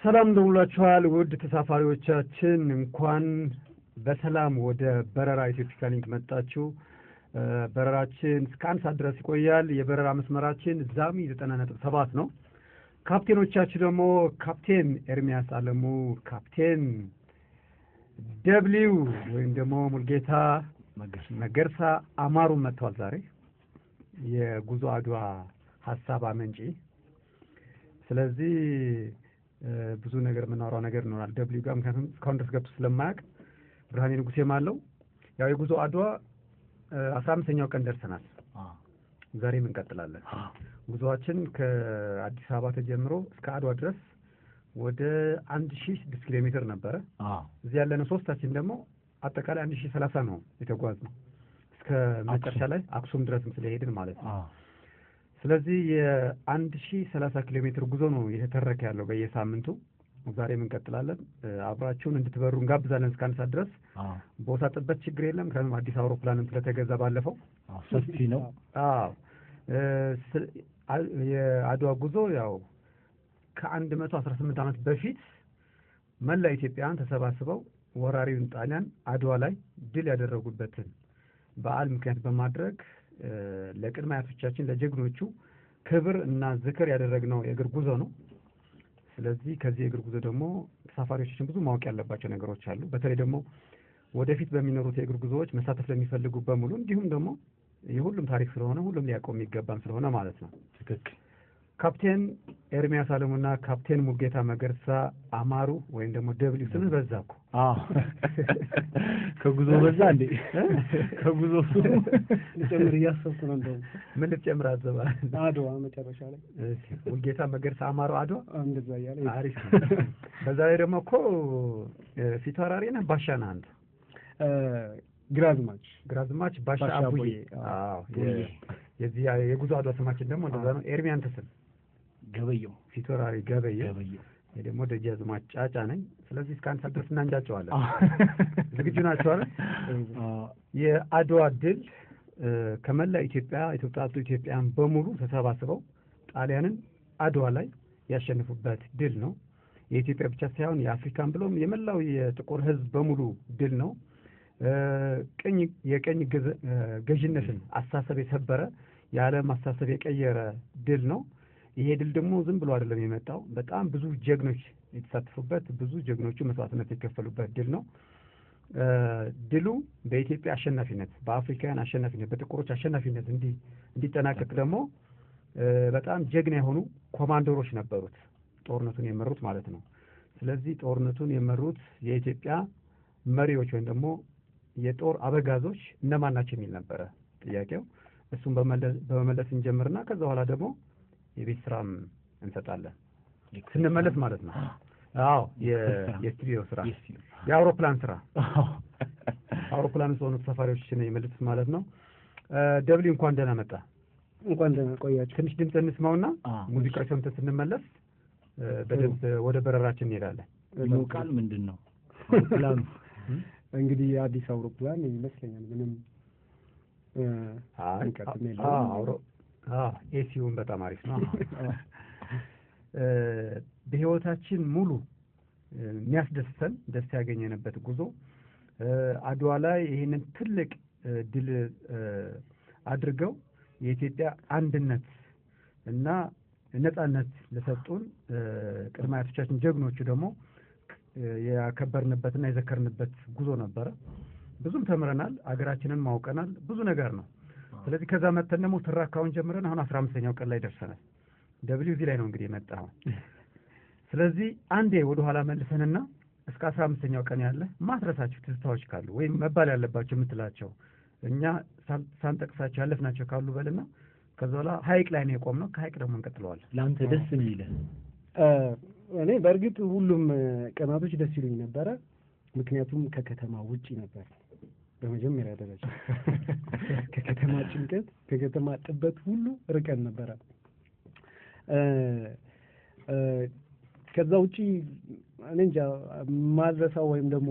ሰላም እንደውላችኋል ውድ ተሳፋሪዎቻችን እንኳን በሰላም ወደ በረራ ኢትዮፒካ ሊንክ መጣችሁ። በረራችን እስከ 1 ሰዓት ድረስ ይቆያል። የበረራ መስመራችን ዛሚ 90.7 ነው። ካፕቴኖቻችሁ ደግሞ ካፕቴን ኤርሚያስ አለሙ፣ ካፕቴን ደብሊው ወይም ደግሞ ሙልጌታ መገርሳ አማሩ መጥተዋል። ዛሬ የጉዞ አድዋ ሐሳብ አመንጪ። ስለዚህ ብዙ ነገር የምናወራው ነገር ይኖራል ደብሊው ጋር፣ ምክንያቱም እስካሁን ድረስ ገብቶ ስለማያውቅ ብርሃኔ ንጉሴም አለው። ያው የጉዞ አድዋ 15ኛው ቀን ደርሰናል። ዛሬም እንቀጥላለን። ጉዞአችን ከአዲስ አበባ ተጀምሮ እስከ አድዋ ድረስ ወደ 1006 ኪሎ ሜትር ነበረ። እዚህ ያለነው ሶስታችን ደግሞ አጠቃላይ 1030 ነው የተጓዝነው እስከ መጨረሻ ላይ አክሱም ድረስም ስለሄድን ማለት ነው። ስለዚህ የ1030 ኪሎ ሜትር ጉዞ ነው የተተረከ ያለው በየሳምንቱ። ዛሬም እንቀጥላለን። አብራችሁን እንድትበሩ እንጋብዛለን እስከ 1 ሰዓት ድረስ። ቦታ ጥበት ችግር የለም፣ ምክንያቱም አዲስ አውሮፕላንም ስለተገዛ ባለፈው ሰፊ ነው። የአድዋ ጉዞ ያው ከ118 ዓመት በፊት መላ ኢትዮጵያውያን ተሰባስበው ወራሪውን ጣሊያን አድዋ ላይ ድል ያደረጉበትን በዓል ምክንያት በማድረግ ለቅድመ አያቶቻችን ለጀግኖቹ ክብር እና ዝክር ያደረግነው የእግር ጉዞ ነው። ስለዚህ ከዚህ የእግር ጉዞ ደግሞ ተሳፋሪዎቻችን ብዙ ማወቅ ያለባቸው ነገሮች አሉ። በተለይ ደግሞ ወደፊት በሚኖሩት የእግር ጉዞዎች መሳተፍ ለሚፈልጉ በሙሉ እንዲሁም ደግሞ የሁሉም ታሪክ ስለሆነ ሁሉም ሊያውቀው የሚገባም ስለሆነ ማለት ነው። ትክክል። ካፕቴን ኤርሚያስ አለሙና ካፕቴን ሙልጌታ መገርሳ አማሩ ወይም ደግሞ ደብሊው ስምህ በዛ እኮ። ከጉዞ በዛ እንዴ? ከጉዞ ልጨምር እያሰብኩ ነው። እንደው ምን ልጨምር አዘባ? አድዋ መጨረሻ ላይ ሙልጌታ መገርሳ አማሩ አድዋ እንደዛ እያለ አሪፍ ነው። በዛ ላይ ደግሞ እኮ ፊታውራሪ ነህ ባሻ ነህ አንተ። ግራዝማች ባሻ አቡዬ። የዚህ የጉዞ አድዋ ስማችን ደግሞ እንደዛ ነው። ኤርሚያን ተስል ገበየው፣ ፊታውራሪ ገበየው። ደግሞ ደጃዝማች ጫጫ ነኝ። ስለዚህ እስከ 1 ሰዓት ድረስ እናንጃቸዋለን። ዝግጁ ናቸው አይደል? የአድዋ ድል ከመላ ኢትዮጵያውያን በሙሉ ተሰባስበው ጣሊያንን አድዋ ላይ ያሸነፉበት ድል ነው። የኢትዮጵያ ብቻ ሳይሆን የአፍሪካን ብሎም የመላው የጥቁር ሕዝብ በሙሉ ድል ነው። የቀኝ ገዥነትን አስተሳሰብ የሰበረ የዓለም አስተሳሰብ የቀየረ ድል ነው። ይሄ ድል ደግሞ ዝም ብሎ አይደለም የመጣው። በጣም ብዙ ጀግኖች የተሳተፉበት፣ ብዙ ጀግኖቹ መስዋዕትነት የከፈሉበት ድል ነው። ድሉ በኢትዮጵያ አሸናፊነት፣ በአፍሪካውያን አሸናፊነት፣ በጥቁሮች አሸናፊነት እንዲጠናቀቅ ደግሞ በጣም ጀግና የሆኑ ኮማንደሮች ነበሩት፣ ጦርነቱን የመሩት ማለት ነው። ስለዚህ ጦርነቱን የመሩት የኢትዮጵያ መሪዎች ወይም ደግሞ የጦር አበጋዞች እነማን ናቸው የሚል ነበረ ጥያቄው። እሱን በመመለስ እንጀምርና ከዛ በኋላ ደግሞ የቤት ስራም እንሰጣለን ስንመለስ ማለት ነው። አዎ የስቱዲዮ ስራ፣ የአውሮፕላን ስራ። አውሮፕላን ስለሆኑ ተሳፋሪዎችን የመልስ ማለት ነው። ደብሊው እንኳን ደህና መጣ። እንኳን ደህና ቆያችሁ። ትንሽ ድምፅ እንስማውና ሙዚቃ ሰምተን ስንመለስ በደንብ ወደ በረራችን እንሄዳለን። ቃል ምንድን ነው አውሮፕላኑ? እንግዲህ የአዲስ አውሮፕላን ይመስለኛል። ምንም አንቀጥም የለም። ኤሲውን በጣም አሪፍ ነው። በህይወታችን ሙሉ የሚያስደስተን ደስታ ያገኘንበት ጉዞ አድዋ ላይ ይህንን ትልቅ ድል አድርገው የኢትዮጵያ አንድነት እና ነጻነት ለሰጡን ቅድመ አያቶቻችን ጀግኖቹ ደግሞ ያከበርንበትና የዘከርንበት ጉዞ ነበረ። ብዙም ተምረናል፣ አገራችንን ማውቀናል፣ ብዙ ነገር ነው። ስለዚህ ከዛ መተን ደግሞ ትራካውን ጀምረን አሁን 15ኛው ቀን ላይ ደርሰናል። ደብሊው እዚህ ላይ ነው እንግዲህ የመጣው። ስለዚህ አንዴ ወደ ኋላ መልሰንና እስከ 15ኛው ቀን ያለ ማትረሳችሁ ትዝታዎች ካሉ ወይም መባል ያለባቸው የምትላቸው እኛ ሳንጠቅሳቸው ያለፍናቸው ካሉ በልና ከዛ በኋላ ሀይቅ ላይ ነው የቆምነው። ከሀይቅ ደግሞ እንቀጥለዋለን። ለአንተ ደስ የሚልህ? እኔ በእርግጥ ሁሉም ቀናቶች ደስ ይሉኝ ነበረ፣ ምክንያቱም ከከተማ ውጪ ነበር። በመጀመሪያ ደረጃ ከከተማ ጭንቀት፣ ከከተማ ጥበት ሁሉ ርቀን ነበረ። ከዛ ውጪ እኔ እንጃ ማድረሳው ወይም ደግሞ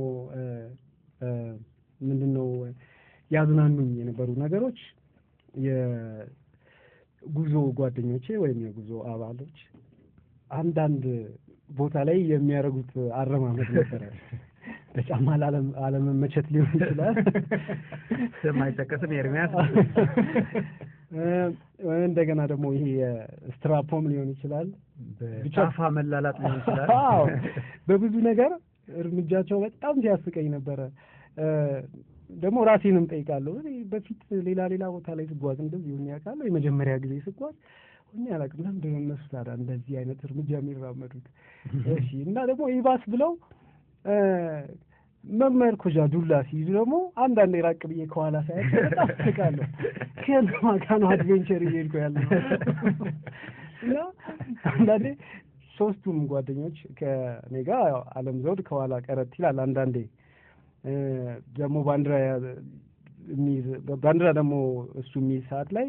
ምንድነው ያዝናኑኝ የነበሩ ነገሮች የጉዞ ጓደኞቼ ወይም የጉዞ አባሎች አንዳንድ ቦታ ላይ የሚያደርጉት አረማመድ ነበረ። በጫማ አለመመቸት ሊሆን ይችላል። ስም አይጠቀስም ኤርሚያስ። እንደገና ደግሞ ይሄ ስትራፖም ሊሆን ይችላል። በጫፋ መላላጥ ሊሆን ይችላል። አዎ በብዙ ነገር እርምጃቸው በጣም ሲያስቀኝ ነበረ። ደግሞ ራሴንም ጠይቃለሁ። በፊት ሌላ ቦታ ላይ ስጓዝ እንደዚህ ሆኜ አውቃለሁ። የመጀመሪያ ጊዜ ስጓዝ ሆኜ አላውቅም። ለምንድን ነው እነሱ ታዲያ እንደዚህ አይነት እርምጃ የሚራመዱት? እሺ እና ደግሞ ይባስ ብለው መመርኮዣ ዱላ ሲይዙ ደግሞ አንዳንዴ ራቅ ብዬ ከኋላ ሳያቸው በጣም ስቃለሁ። ከማካኑ አድቬንቸር እየሄድኩ ያለው እና አንዳንዴ ሶስቱም ጓደኞች ከኔ ጋር አለም ዘውድ ከኋላ ቀረት ይላል። አንዳንዴ ደግሞ ባንዲራ ደግሞ እሱ የሚይዝ ሰዓት ላይ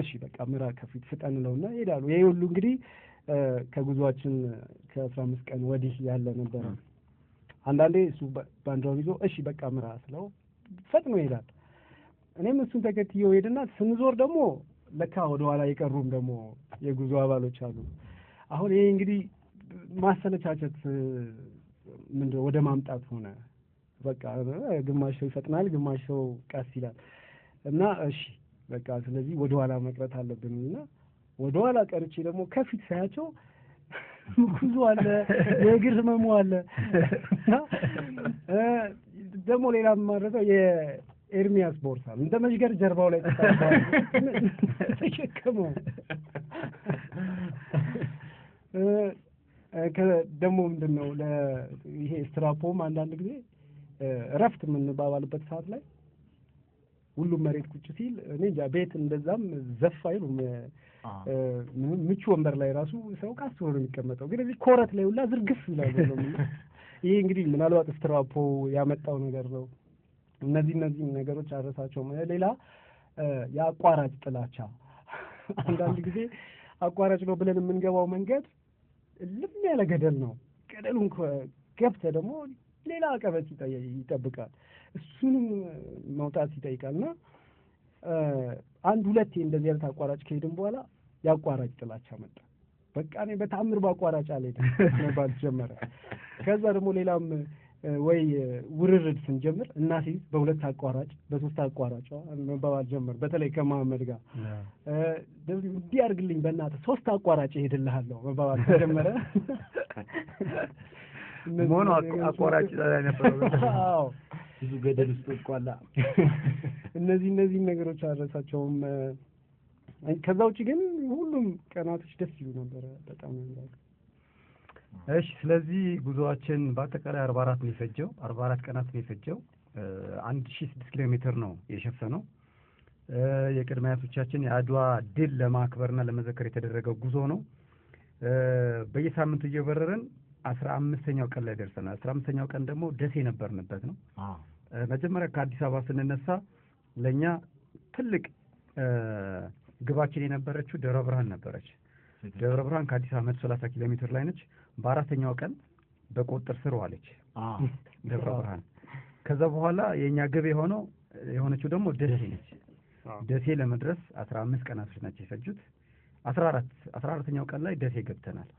እሺ በቃ ምራ ከፊት ፍጠን ነውና ይሄዳሉ። ይሄ ሁሉ እንግዲህ ከጉዟችን ከ15 ቀን ወዲህ ያለ ነበረ። አንዳንዴ እሱ ባንዲራውን ይዞ እሺ በቃ ምራ ስለው ፈጥኖ ይሄዳል። እኔም እሱን ተከትዬው ሄድና ስንዞር ደግሞ ለካ ወደኋላ የቀሩም ደግሞ የጉዞ አባሎች አሉ። አሁን ይሄ እንግዲህ ማሰለቻቸት ምንድነው ወደ ማምጣት ሆነ። በቃ ግማሽ ሰው ይፈጥናል፣ ግማሽ ሰው ቀስ ይላል እና እሺ በቃ ስለዚህ ወደኋላ መቅረት አለብንና ወደኋላ ቀርቼ ደግሞ ከፊት ሳያቸው ጉዞ አለ፣ የእግር ህመሙ አለ። ደግሞ ሌላ ማድረገው የኤርሚያስ ቦርሳ እንደ መሽገር ጀርባው ላይ ተሸከመው። ደግሞ ምንድነው ይሄ ስትራፖም አንዳንድ ጊዜ እረፍት የምንባባልበት ሰዓት ላይ ሁሉም መሬት ቁጭ ሲል እኔ እንጃ ቤት እንደዛም ዘፍ አይሉም። ምቹ ወንበር ላይ ራሱ ሰው ቃስ ብሎ ነው የሚቀመጠው፣ ግን እዚህ ኮረት ላይ ሁላ ዝርግፍ ይላል። ይሄ እንግዲህ ምናልባት ስትራፖ ያመጣው ነገር ነው። እነዚህ ነገሮች አረሳቸውም። ሌላ የአቋራጭ ጥላቻ። አንዳንድ ጊዜ አቋራጭ ነው ብለን የምንገባው መንገድ ልም ያለ ገደል ነው። ገደሉን ገብተህ ደግሞ ሌላ አቀበት ይጠብቃል። እሱንም መውጣት ይጠይቃልና አንድ ሁለቴ እንደዚህ አይነት አቋራጭ ከሄድን በኋላ ያቋራጭ ጥላቻ መጣ። በቃ እኔ በታምር በአቋራጭ አልሄድም መባል ጀመረ። ከዛ ደግሞ ሌላም ወይ ውርርድ ስንጀምር እናሲዝ በሁለት አቋራጭ በሶስት አቋራጭ መባባል ጀመር። በተለይ ከመሐመድ ጋር እንዲህ አድርግልኝ በእናትህ ሶስት አቋራጭ እሄድልሃለሁ መባባል ተጀመረ። ሞኖ አቋራጭ ላይ ነበር። አዎ ብዙ ገደል ውስጥ ወድቋላ። እነዚህ ነገሮች አልረሳቸውም። ከዛ ውጪ ግን ሁሉም ቀናቶች ደስ ይሉ ነበር በጣም ያምራሉ። እሺ ስለዚህ ጉዞአችን በአጠቃላይ 44 ነው የፈጀው። 44 ቀናት ነው የፈጀው። 1006 ኪሎ ሜትር ነው የሸፈነው። የቅድመ አያቶቻችን የአድዋ ድል ለማክበርና ለመዘከር የተደረገው ጉዞ ነው። በየሳምንቱ እየበረረን 15ኛው ቀን ላይ ደርሰናል። 15ኛው ቀን ደግሞ ደሴ ነበርንበት ነው። መጀመሪያ ከአዲስ አበባ ስንነሳ ለኛ ትልቅ ግባችን የነበረችው ደብረ ብርሃን ነበረች። ደብረ ብርሃን ከአዲስ አበባ 130 ኪሎ ሜትር ላይ ነች። በአራተኛው ቀን በቁጥጥር ስር ዋለች ደብረ ብርሃን። ከዛ በኋላ የኛ ግብ የሆነችው ደግሞ ደሴ ነች። ደሴ ለመድረስ 15 ቀናቶች ናቸው የፈጁት። 14ኛው ቀን ላይ ደሴ ገብተናል።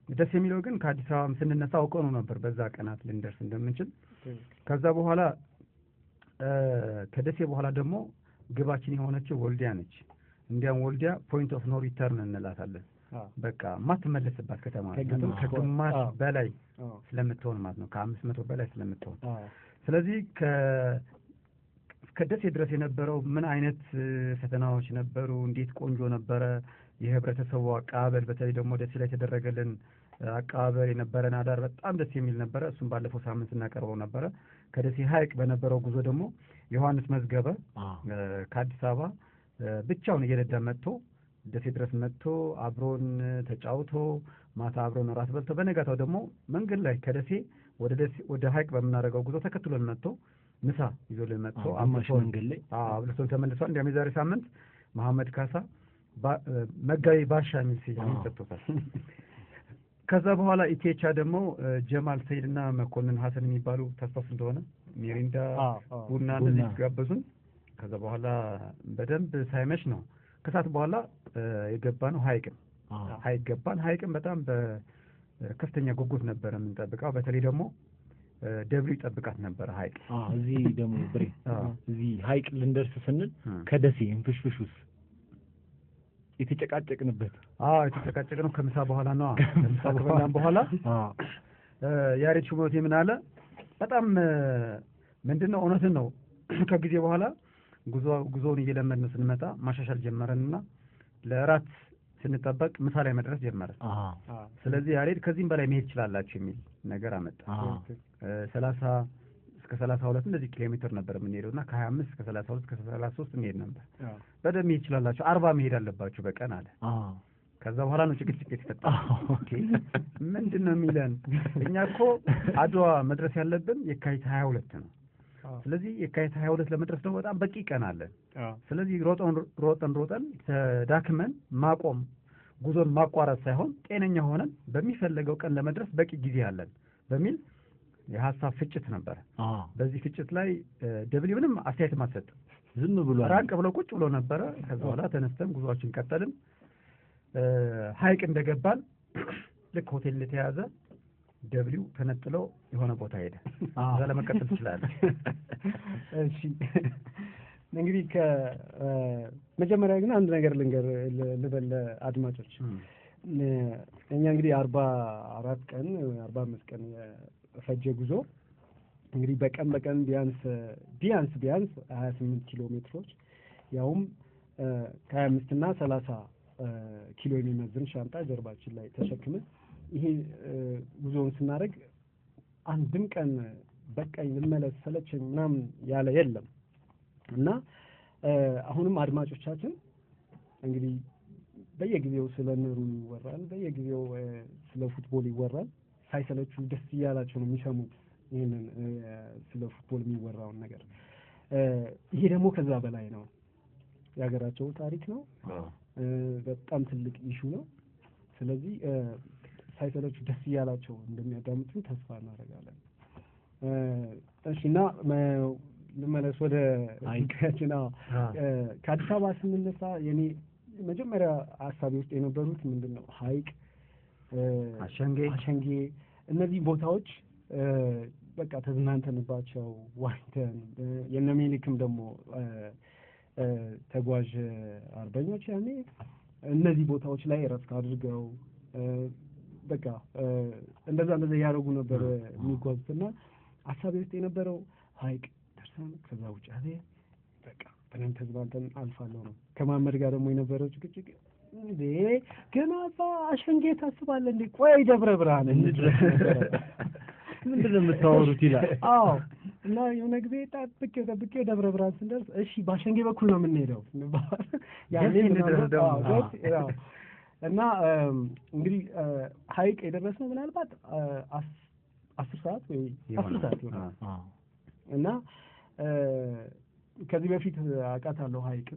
ደስ የሚለው ግን ከአዲስ አበባ ስንነሳ አውቀው ነበር በዛ ቀናት ልንደርስ እንደምንችል። ከዛ በኋላ ከደሴ በኋላ ደግሞ ግባችን የሆነችው ወልዲያ ነች። እንዲያም ወልዲያ ፖይንት ኦፍ ኖ ሪተርን እንላታለን። በቃ ማትመለስባት ከተማ ነው። ከግማሽ በላይ ስለምትሆን ማለት ነው፣ ከ500 በላይ ስለምትሆን። ስለዚህ ከደሴ ድረስ የነበረው ምን አይነት ፈተናዎች ነበሩ? እንዴት ቆንጆ ነበረ የህብረተሰቡ አቀባበል፣ በተለይ ደግሞ ደሴ ላይ የተደረገልን አቀባበል የነበረን አዳር በጣም ደስ የሚል ነበረ። እሱም ባለፈው ሳምንት እናቀርበው ነበረ። ከደሴ ሐይቅ በነበረው ጉዞ ደግሞ ዮሐንስ መዝገበ ከአዲስ አበባ ብቻውን እየነዳ መጥቶ ደሴ ድረስ መጥቶ አብሮን ተጫውቶ ማታ አብሮን እራት በልቶ በነጋታው ደግሞ መንገድ ላይ ከደሴ ወደ ሐይቅ በምናደርገው ጉዞ ተከትሎን መጥቶ ምሳ ይዞልን መጥቶ አብልቶን ተመልሷል። እንዲያውም የዛሬ ሳምንት መሐመድ ካሳ መጋቢ ባሻ የሚል ስያሜ ሰጥቶታል። ከዛ በኋላ ኢቴቻ ደግሞ ጀማል ሰይድና መኮንን ሀሰን የሚባሉ ታስታውስ እንደሆነ ሚሪንዳ ቡና እንደዚህ ጋበዙን። ከዛ በኋላ በደንብ ሳይመሽ ነው ከሰዓት በኋላ የገባ ነው ሐይቅ ገባን። ሐይቅም በጣም ከፍተኛ ጉጉት ነበረ የምንጠብቀው። በተለይ ደግሞ ደብሊው ይጠብቃት ነበረ ሀይቅ። እዚህ ደግሞ ብሬ እዚህ ሀይቅ ልንደርስ ስንል ከደሴ እንፍሽፍሹስ የተጨቃጨቅንበት የተጨቃጨቅነው ከምሳ በኋላ ነው። ከምሳ በኋላ ያሬድ ሹመቴ ምን አለ፣ በጣም ምንድነው እውነትን ነው። ከጊዜ በኋላ ጉዞውን እየለመድን ስንመጣ ማሻሻል ጀመረንና ለራት ስንጠበቅ ምሳ ላይ መድረስ ጀመረ። ስለዚህ ያሬድ ከዚህም በላይ መሄድ ይችላላችሁ የሚል ነገር አመጣ። 30 እስከ 32 እንደዚህ ኪሎ ሜትር ነበር የምንሄደው እና ከ25 እስከ 32 እስከ 33 እንሄድ ነበር። በደንብ መሄድ ይችላላችሁ 40 መሄድ አለባችሁ በቀን አለ። ከዛ በኋላ ነው ጭቅጭቅ የተፈጠረው። ኦኬ ምንድነው የሚለን? እኛ እኮ አድዋ መድረስ ያለብን የካቲት 22 ነው። ስለዚህ የካቲት 22 ለመድረስ ደግሞ በጣም በቂ ቀን አለን። ስለዚህ ሮጠን ተዳክመን ማቆም ጉዞን ማቋረጥ ሳይሆን ጤነኛ ሆነን በሚፈለገው ቀን ለመድረስ በቂ ጊዜ አለን በሚል የሐሳብ ፍጭት ነበር። በዚህ ፍጭት ላይ ደብሊ ምንም አስተያየት ማሰጥ ዝም ብሎ ራቅ ብሎ ቁጭ ብሎ ነበረ። ከዛ በኋላ ተነስተን ጉዞአችን ቀጠልን። ሀይቅ እንደገባን ልክ ሆቴል እንደተያዘ ደብሊው ተነጥለው የሆነ ቦታ ሄደ። እዛ ለመቀጠል ትችላለህ። እሺ እንግዲህ ከመጀመሪያ ግን አንድ ነገር ልበል አድማጮች። እኛ እንግዲህ 44 ቀን 45 ቀን ፈጀ ጉዞ እንግዲህ በቀን ቢያንስ 28 ኪሎ ሜትሮች ያውም ከ25 እና 30 ኪሎ የሚመዝን ሻንጣ ጀርባችን ላይ ተሸክመን ይሄ ጉዞውን ስናደርግ አንድም ቀን በቃኝ ልመለስ ሰለቸኝ ምናምን ያለ የለም። እና አሁንም አድማጮቻችን እንግዲህ በየጊዜው ስለ ኑሮ ይወራል፣ በየጊዜው ስለ ፉትቦል ይወራል። ሳይሰለቹ ደስ እያላቸው ነው የሚሰሙት ይሄንን ስለ ፉትቦል የሚወራውን ነገር። ይሄ ደግሞ ከዛ በላይ ነው። የሀገራቸው ታሪክ ነው። በጣም ትልቅ ኢሹ ነው። ስለዚህ ሳይሰለቹ ደስ እያላቸው እንደሚያዳምጡን ተስፋ እናደርጋለን። እሺና ልመለስ ወደ ሀይቃችን። ከአዲስ አበባ ስንነሳ የኔ መጀመሪያ ሀሳቤ ውስጥ የነበሩት ምንድነው ሀይቅ፣ አሸንጌ እነዚህ ቦታዎች በቃ ተዝናንተንባቸው ዋኝተን የነ ሜሊክም ደግሞ ተጓዥ አርበኞች ያኔ እነዚህ ቦታዎች ላይ እረፍት አድርገው በቃ እንደዛ ያደረጉ ነበር የሚጓዙትና ሀሳቤ ውስጥ የነበረው ሀይቅ ደርሰን ከዛ ውጭ በቃ በደንብ ተዝናንተን አልፋለሁ ነው። ከማመድ ጋር ደግሞ የነበረው ጭቅጭቅ እንዴ ገና አሸንጌ ታስባለህ እንዴ? ቆይ ደብረ ብርሃን እንድረስ ምንድን ነው የምታወሩት ይላል። እና የሆነ ጊዜ ጠብቄ ደብረ ብርሃን ስንደርስ እሺ በአሸንጌ በኩል ነው የምንሄደው ያኔ እና እንግዲህ ሀይቅ የደረስነው ምናልባት 10 ሰዓት ወይ 10 ሰዓት ይሆናል። እና ከዚህ በፊት አውቃታለሁ ሀይቅ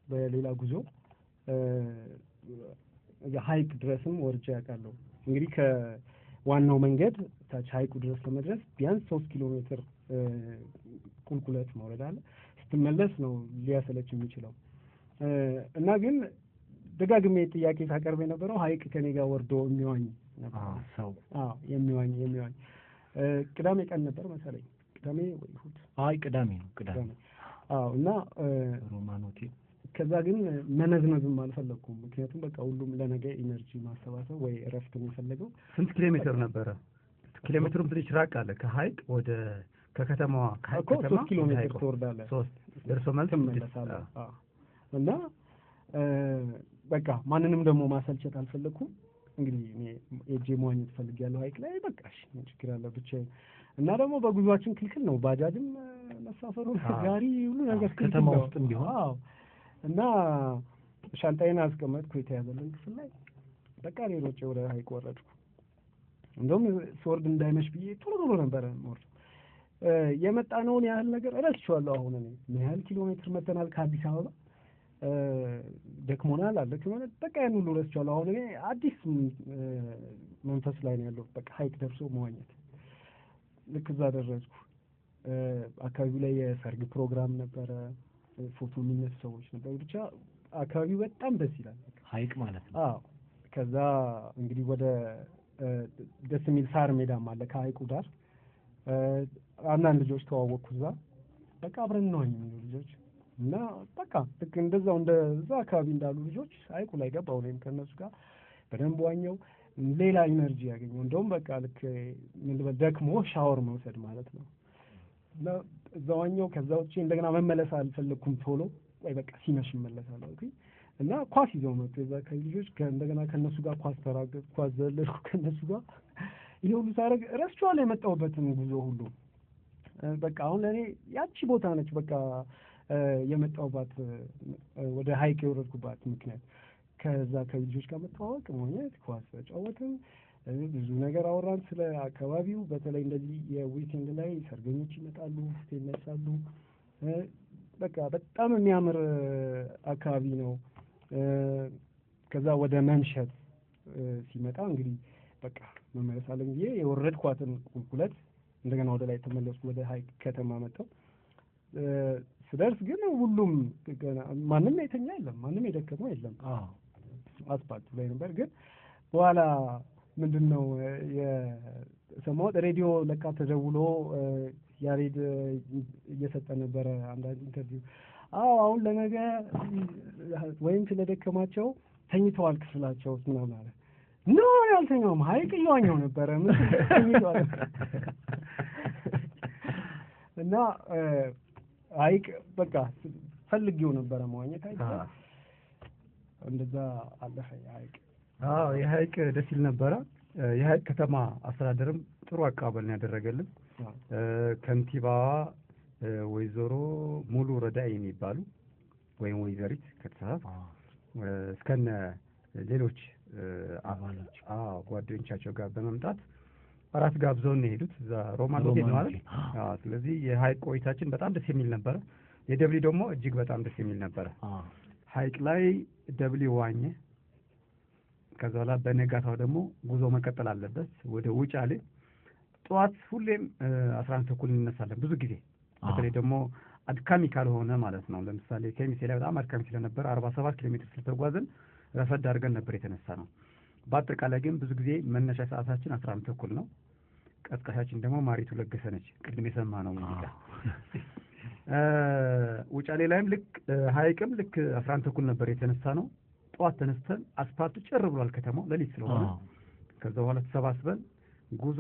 በሌላ ጉዞ ሀይቅ ድረስም ወርጄ አውቃለሁ። እንግዲህ ከዋናው መንገድ ታች ሀይቁ ድረስ ለመድረስ ቢያንስ 3 ኪሎ ሜትር ቁልቁለት መውረድ አለ። ስትመለስ ነው ሊያሰለች የሚችለው። እና ግን ደጋግሜ ጥያቄ ሳቀርብ የነበረው ሀይቅ ከኔ ጋር ወርዶ የሚዋኝ ነበር ሰው። የሚዋኝ ቅዳሜ ቀን ነበር መሰለኝ፣ ቅዳሜ ወይ እሑድ። ቅዳሜ ነው። እና ሮማን ሆቴል። ከዛ ግን መነዝነዝም አልፈለኩም። ምክንያቱም በቃ ሁሉም ለነገ ኢነርጂ ማሰባሰብ ወይ እረፍት ነው የፈለገው። ስንት ኪሎ ሜትር ነበረ? ኪሎ ሜትሩም ትንሽ ራቅ አለ ከሀይቅ ወደ ከከተማዋ። ከሀይቅ 3 ኪሎ ሜትር ትወርዳለህ፣ 3 ደርሶ መልስ ትመለሳለህ። እና በቃ ማንንም ደግሞ ማሰልቸት አልፈለኩም። እንግዲህ እኔ ኤጄ መዋኘት ፈልጌያለሁ ሀይቅ ላይ። በቃ እሺ ምን ችግር አለ ብቻዬን። እና ደግሞ በጉዟችን ክልክል ነው ባጃጅም መሳፈሩ ጋሪ ሁሉ ነገር ከተማ ውስጥም ቢሆን። እና ሻንጣዬን አስቀመጥኩ የተያዘልን ክፍል ላይ። በቃ እኔ ሮጬ ወደ ሀይቅ ወረድኩ። እንደውም ስወርድ እንዳይመሽ ብዬ ቶሎ ነበረ የምወርደው። የመጣነውን ያህል ነገር እረስቼዋለሁ። አሁን እኔ ምን ያህል ኪሎ ሜትር መተናል ከአዲስ አበባ፣ ደክሞናል አልደክሞን፣ በቃ ያን ሁሉ እረስቼዋለሁ። አሁን እኔ አዲስ መንፈስ ላይ ነው ያለሁት። በቃ ሀይቅ ደርሶ መዋኘት። ልክ እዛ ደረስኩ። አካባቢው ላይ የሰርግ ፕሮግራም ነበረ፣ ፎቶ የሚነሱ ሰዎች ነበሩ። ብቻ አካባቢው በጣም ደስ ይላል። ሀይቅ ማለት ነው። ከዛ እንግዲህ ወደ ደስ የሚል ሳር ሜዳም አለ ከሀይቁ ዳር። አንዳንድ ልጆች ተዋወቅኩ እዛ። በቃ አብረን ነው የሚሉ ልጆች እና በቃ ልክ እንደዛው እንደዛ አካባቢ እንዳሉ ልጆች ሀይቁ ላይ ገባሁ። እኔም ከእነሱ ጋር በደንብ ዋኘው። ሌላ ኢነርጂ ያገኘው እንደውም በቃ ልክ ምን ልበል ደክሞ ሻወር መውሰድ ማለት ነው። እና እዛ ዋኘው። ከዛ ውጪ እንደገና መመለስ አልፈለኩም ቶሎ። ወይ በቃ ሲመሽ እመለሳለሁ እና ኳስ ይዘው መጡ የዛ አካባቢ ልጆች። እንደገና ከእነሱ ጋር ኳስ ተራገጥኩ፣ ኳስ ዘለልኩ ከእነሱ ጋር። ይሄ ሁሉ ሳደርግ ረስቼዋለሁ የመጣሁበትን ጉዞ ሁሉ። በቃ አሁን ለእኔ ያቺ ቦታ ነች በቃ የመጣሁባት ወደ ሀይቅ የወረድኩባት ምክንያት። ከዛ ከልጆች ጋር መተዋወቅ፣ መሆኘት፣ ኳስ ተጫወትን፣ ብዙ ነገር አወራን ስለ አካባቢው። በተለይ እንደዚህ የዊኬንድ ላይ ሰርገኞች ይመጣሉ፣ ይነሳሉ። በቃ በጣም የሚያምር አካባቢ ነው። ከዛ ወደ መምሸት ሲመጣ እንግዲህ በቃ መመለስ አለኝ ብዬ የወረድኳትን ቁልቁለት እንደገና ወደ ላይ ተመለስኩ። ወደ ሀይቅ ከተማ መጣሁ። ስደርስ ግን ሁሉም ማንም የተኛ የለም፣ ማንም የደከመው የለም። አስፓልቱ ላይ ነበር። ግን በኋላ ምንድን ነው የሰማሁት ሬዲዮ ለካ ተደውሎ ያሬድ እየሰጠ ነበረ አንዳንድ ኢንተርቪው። አሁን ለነገ ወይም ስለደከማቸው ተኝተዋል ክፍላቸው ምናምን አለ። ኖ ያልተኛውም ሀይቅ እየዋኘው ነበረ ተኝተዋል። እና ሀይቅ በቃ ፈልጌው ነበረ መዋኘት። ሀይቅ እንደዛ አለፈ ሀይቅ። የሀይቅ ደስ ይል ነበረ። የሀይቅ ከተማ አስተዳደርም ጥሩ አቀባበል ያደረገልን። ከንቲባዋ ወይዘሮ ሙሉ ረዳይ የሚባሉ ወይም ወይዘሪት ከተሳሳት እስከነ ሌሎች አባሎች ጓደኞቻቸው ጋር በመምጣት አራት ጋብዘውን ነው የሄዱት። እዛ ሮማን ሆቴል ማለት። ስለዚህ የሀይቅ ቆይታችን በጣም ደስ የሚል ነበረ። የደብሊ ደግሞ እጅግ በጣም ደስ የሚል ነበረ። ሀይቅ ላይ ደብሊ ዋኘ። ከዛ በኋላ በነጋታው ደግሞ ጉዞ መቀጠል አለበት ወደ ውጫሌ። ጠዋት ሁሌም 11 ተኩል እንነሳለን ብዙ ጊዜ። በተለይ ደግሞ አድካሚ ካልሆነ ማለት ነው። ለምሳሌ ከሚሴ ላይ በጣም አድካሚ ስለነበረ 47 ኪሎ ሜትር ስለተጓዝን ረፈድ አድርገን ነበር የተነሳ ነው። በአጠቃላይ ግን ብዙ ጊዜ መነሻ ሰዓታችን 11 ተኩል ነው። ቀስቃሻችን ደግሞ ማሪቱ ለገሰ ነች። ቅድም የሰማነው ሙዚቃ። ውጫሌ ላይም ልክ ሀይቅም ልክ 11 ተኩል ነበር የተነሳ ነው። ጠዋት ተነስተን አስፓልቱ ጭር ብሏል ከተማው ሌሊት ስለሆነ። ከዛ በኋላ ተሰባስበን ጉዞ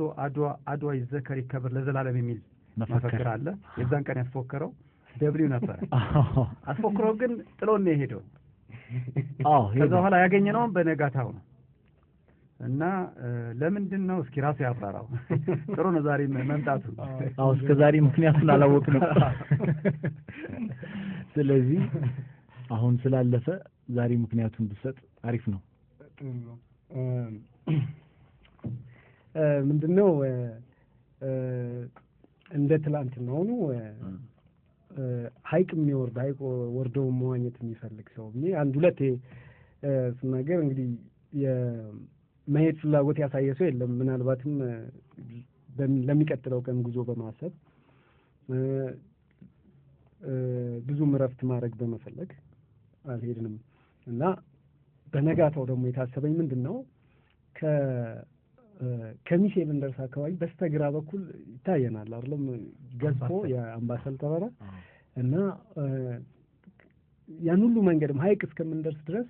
አድዋ ይዘከር ይከበር ለዘላለም የሚል መፈክር አለ። የዛን ቀን ያስፎከረው ደብሊው ነበር። አስፎክረው ግን ጥሎን ነው የሄደው። ከዛ በኋላ ያገኘነው በነጋታው ነው። እና ለምንድን ነው እስኪ ራሱ ያብራራው። ጥሩ ነው ዛሬ መምጣቱ። እስከ ዛሬ ምክንያቱን አላወቅንም። ስለዚህ አሁን ስላለፈ ዛሬ ምክንያቱን ብሰጥ አሪፍ ነው። ምንድነው እንደ ትላንትናው ነው ሀይቅ የሚወርድ ሀይቅ ወርደው መዋኘት የሚፈልግ ሰው ብዬ አንድ ሁለቴ ስናገር እንግዲህ የመሄድ ፍላጎት ያሳየ ሰው የለም። ምናልባትም ለሚቀጥለው ቀን ጉዞ በማሰብ ብዙም እረፍት ማድረግ በመፈለግ አልሄድንም እና በነጋታው ደግሞ የታሰበኝ ምንድን ነው ከሚሴ ልንደርስ አካባቢ በስተግራ በኩል ይታየናል አይደለም ገዝፎ የአምባሰል ተራራ እና ያን ሁሉ መንገድም ሀይቅ እስከምንደርስ ድረስ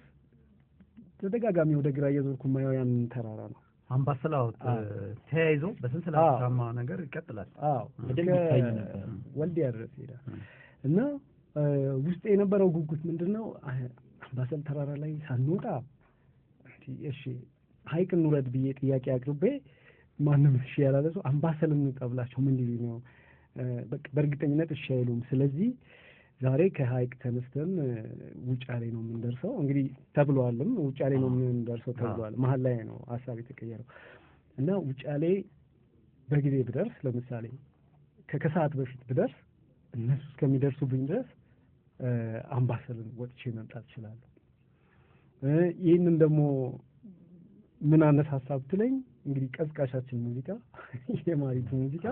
ተደጋጋሚ ወደ ግራ እየዞርኩ ማየው ያን ተራራ ነው። አምባሰላው ተያይዞ በስንስላማ ነገር ይቀጥላል። ወልዲያ ድረስ ሄዳ እና ውስጥ የነበረው ጉጉት ምንድነው አምባሰል ተራራ ላይ ሳንወጣ እሺ ሀይቅ እንውረድ ብዬ ጥያቄ አቅርቤ ማንም እሺ ያላለ ሰው አምባሰል እንውጣ ብላቸው ምን ሊሉ ነው? በእርግጠኝነት እሺ አይሉም። ስለዚህ ዛሬ ከሀይቅ ተነስተን ውጫሌ ነው የምንደርሰው። እንግዲህ ተብሏልም ውጫሌ ነው የምንደርሰው ተብሏል። መሀል ላይ ነው ሀሳብ የተቀየረው እና ውጫሌ በጊዜ ብደርስ ለምሳሌ ከሰዓት በፊት ብደርስ እነሱ እስከሚደርሱብኝ ድረስ አምባሰልን ወጥቼ መምጣት እችላለሁ። ይህንን ደግሞ ምን አነስ ሀሳብ ትለኝ እንግዲህ ቀዝቃሻችን ሙዚቃ የማሪቱ ሙዚቃ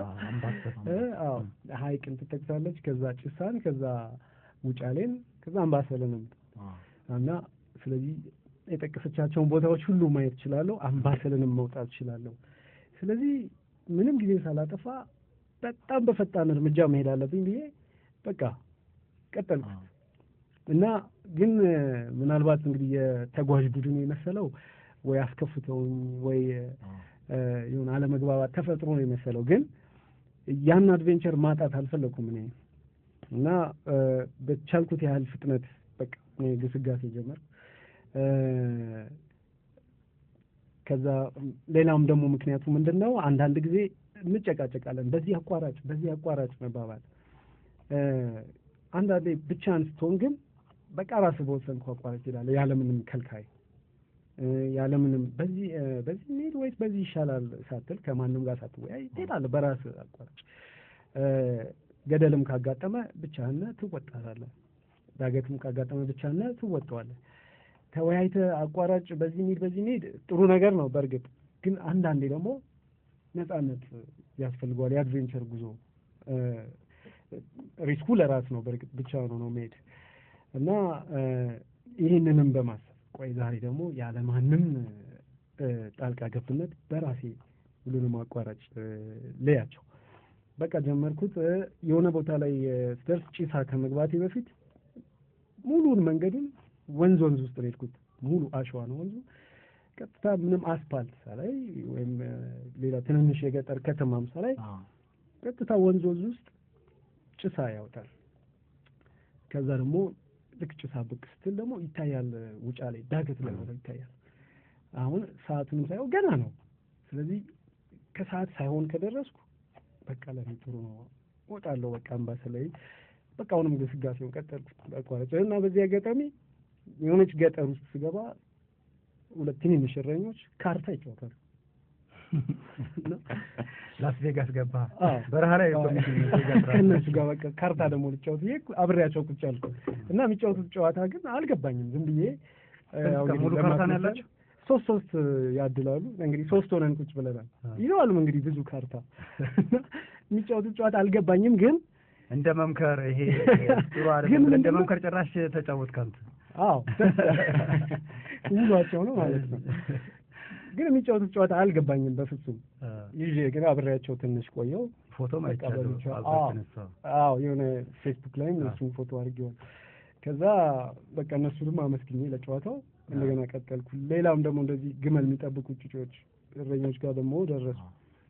ሀይቅን ትጠቅሳለች፣ ከዛ ጭሳን፣ ከዛ ውጫሌን፣ ከዛ አምባሰልንም እና ስለዚህ የጠቀሰቻቸውን ቦታዎች ሁሉ ማየት እችላለሁ። አምባሰልንም መውጣት እችላለሁ። ስለዚህ ምንም ጊዜ ሳላጠፋ በጣም በፈጣን እርምጃ መሄድ አለብኝ ብዬ በቃ ቀጠልኩ እና ግን ምናልባት እንግዲህ የተጓዥ ቡድን የመሰለው ወይ አስከፍተውኝ ወይ የሆነ አለመግባባት ተፈጥሮ ነው የመሰለው። ግን ያን አድቬንቸር ማጣት አልፈለኩም እኔ እና በቻልኩት ያህል ፍጥነት በቃ ግስጋሴ ጀመርኩ። ከዛ ሌላም ደግሞ ምክንያቱ ምንድነው አንዳንድ ጊዜ እንጨቃጨቃለን በዚህ አቋራጭ መባባል። አንዳንዴ ብቻህን ስትሆን ግን በቃ ራስህ በወሰንከው አቋራጭ ትሄዳለህ ያለምንም ከልካይ ያለምንም በዚህ ሄድ ወይስ በዚህ ይሻላል ሳትል ከማንም ጋር ሳትወያይ ትሄዳለህ በራስህ አቋራጭ። ገደልም ካጋጠመ ብቻህን ትወጣለህ፣ ዳገትም ካጋጠመ ብቻህን ትወጣዋለህ። ተወያይተህ አቋራጭ በዚህ ሄድ ጥሩ ነገር ነው በእርግጥ ግን አንዳንዴ ደግሞ ነፃነት ያስፈልገዋል። የአድቬንቸር ጉዞ ሪስኩ ለራስ ነው በእርግጥ ብቻውን ነው መሄድ እና ይህንንም በማሰብ ቆይ ዛሬ ደግሞ ያለ ማንም ጣልቃ ገብነት በራሴ ሁሉንም አቋራጭ ለያቸው በቃ ጀመርኩት። የሆነ ቦታ ላይ ስደርስ ጭሳ ከመግባቴ በፊት ሙሉን መንገዱን ወንዝ ውስጥ ነው የሄድኩት። ሙሉ አሸዋ ነው ወንዙ። ቀጥታ ምንም አስፓልት ሳላይ ወይም ሌላ ትንንሽ የገጠር ከተማም ሳላይ ቀጥታ ወንዝ ውስጥ ጭሳ ያወጣል። ከዛ ደግሞ ልክ ጭሳ ብቅ ስትል ደግሞ ይታያል ውጫሌ ዳገት ላይ ሆኖ ይታያል። አሁን ሰዓቱንም ሳይሆን ገና ነው። ስለዚህ ከሰዓት ሳይሆን ከደረስኩ በቃ ለኔ ጥሩ ነው እወጣለሁ በቃ አምባሰል ላይ በቃ አሁንም ግስጋሴውን ቀጠልኩት አቋራጭ እና በዚህ አጋጣሚ የሆነች ገጠር ውስጥ ስገባ ሁለት ትንንሽ እረኞች ካርታ ይጫወታሉ። ላስ ቬጋስ ገባ በረሃ ላይ ከእነሱ ጋር በቃ ካርታ ደግሞ ልጫወት ብዬ አብሬያቸው ቁጭ አልኩ እና የሚጫወቱት ጨዋታ ግን አልገባኝም። ዝም ብዬ ሙሉ ካርታ ነው ያላቸው። ሶስት ያድላሉ እንግዲህ 3 ሆነን ቁጭ ብለናል። ይዘዋል እንግዲህ ብዙ ካርታ የሚጫወቱት ጨዋታ አልገባኝም። ግን እንደ መምከር ይሄ ጥሩ አይደለም። እንደ መምከር ጭራሽ ተጫወትክ አንተ። አዎ ውሏቸው ነው ማለት ነው። ግን የሚጫወቱት ጨዋታ አልገባኝም በፍጹም። ይዤ ግን አብሬያቸው ትንሽ ቆየው። ፎቶ ማይቻለው አዎ የሆነ ፌስቡክ ላይ እሱን ፎቶ አድርጌዋል። ከዛ በቃ እነሱንም አመስግኜ ለጨዋታው እንደገና ቀጠልኩ። ሌላም ደግሞ እንደዚህ ግመል የሚጠብቁ ጩጮች እረኞች ጋር ደግሞ ደረሱ።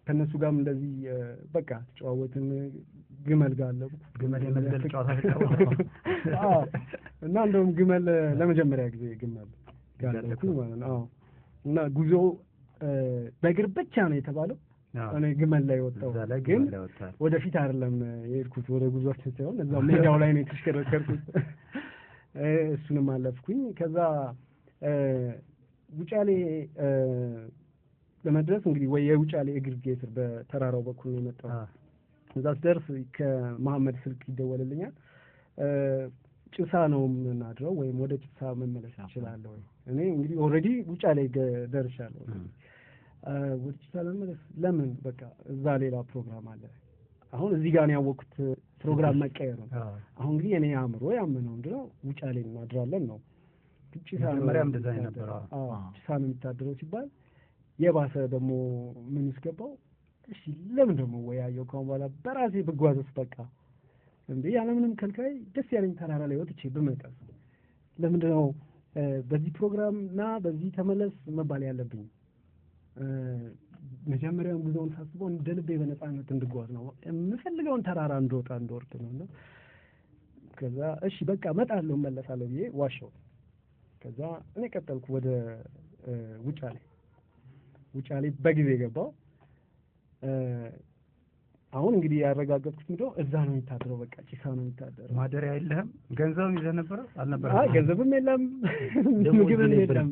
ከነሱ ጋርም እንደዚህ በቃ ተጨዋወትን። ግመል ጋር አለኩ። ግመል የመግደል ጨዋታ ተጫወቱ። አዎ እና እንደውም ግመል ለመጀመሪያ ጊዜ ግመል ጋር አለኩ ማለት ነው። እና ጉዞ በእግር ብቻ ነው የተባለው። እኔ ግመል ላይ ወጣሁ። ግን ወደፊት አይደለም የሄድኩት ወደ ጉዞአችን ሳይሆን እዛው ሜዳው ላይ ነው የተሽከረከርኩት። እሱንም አለፍኩኝ። ከዛ ውጫሌ ለመድረስ እንግዲህ ወይ የውጫሌ እግርጌ ስር በተራራው በኩል ነው የመጣው። እዛ ስደርስ ከመሐመድ ስልክ ይደወልልኛል። ጭሳ ነው የምናድረው ወይም ወደ ጭሳ መመለስ እችላለሁ ወይ? እኔ እንግዲህ ኦልሬዲ ውጫሌ ደርሻለሁ። ወደ ጭሳ ለመመለስ ለምን? በቃ እዛ ሌላ ፕሮግራም አለ። አሁን እዚህ ጋር ነው ያወቅኩት ፕሮግራም መቀየር ነው። አሁን እንግዲህ እኔ አእምሮ ያመነው ምንድነው ውጫሌ እናድራለን ነው። ጭሳ መጀመሪያም ዲዛይን ነበር። ጭሳ ነው የሚታደረው ሲባል የባሰ ደግሞ ምን ይስገባው? እሺ ለምን ደግሞ ወያየው ከሆነ በኋላ በራሴ ብጓዝስ በቃ እንዴ ያለምንም ከልካይ ደስ ያለኝ ተራራ ላይ ወጥቼ ብመጣስ ለምንድነው በዚህ ፕሮግራም እና በዚህ ተመለስ መባል ያለብኝ? መጀመሪያውን ጉዞውን ሳስበው እንደ ልቤ በነፃነት እንድጓዝ ነው የምፈልገውን ተራራ እንደወጣ እንደወርድ ነውና ከዛ እሺ በቃ እመጣለሁ እመለሳለሁ ብዬ ዋሻው። ከዛ እኔ ቀጠልኩ ወደ ውጫሌ በጊዜ ገባው። አሁን እንግዲህ ያረጋገጥኩት ምንድነው እዛ ነው የሚታደረው። በቃ ጭሳ ነው የሚታደረው። ማደሪያ የለህም? ገንዘብ ይዘህ ነበር? አልነበረም? አይ ገንዘብም የለም ምግብም የለም።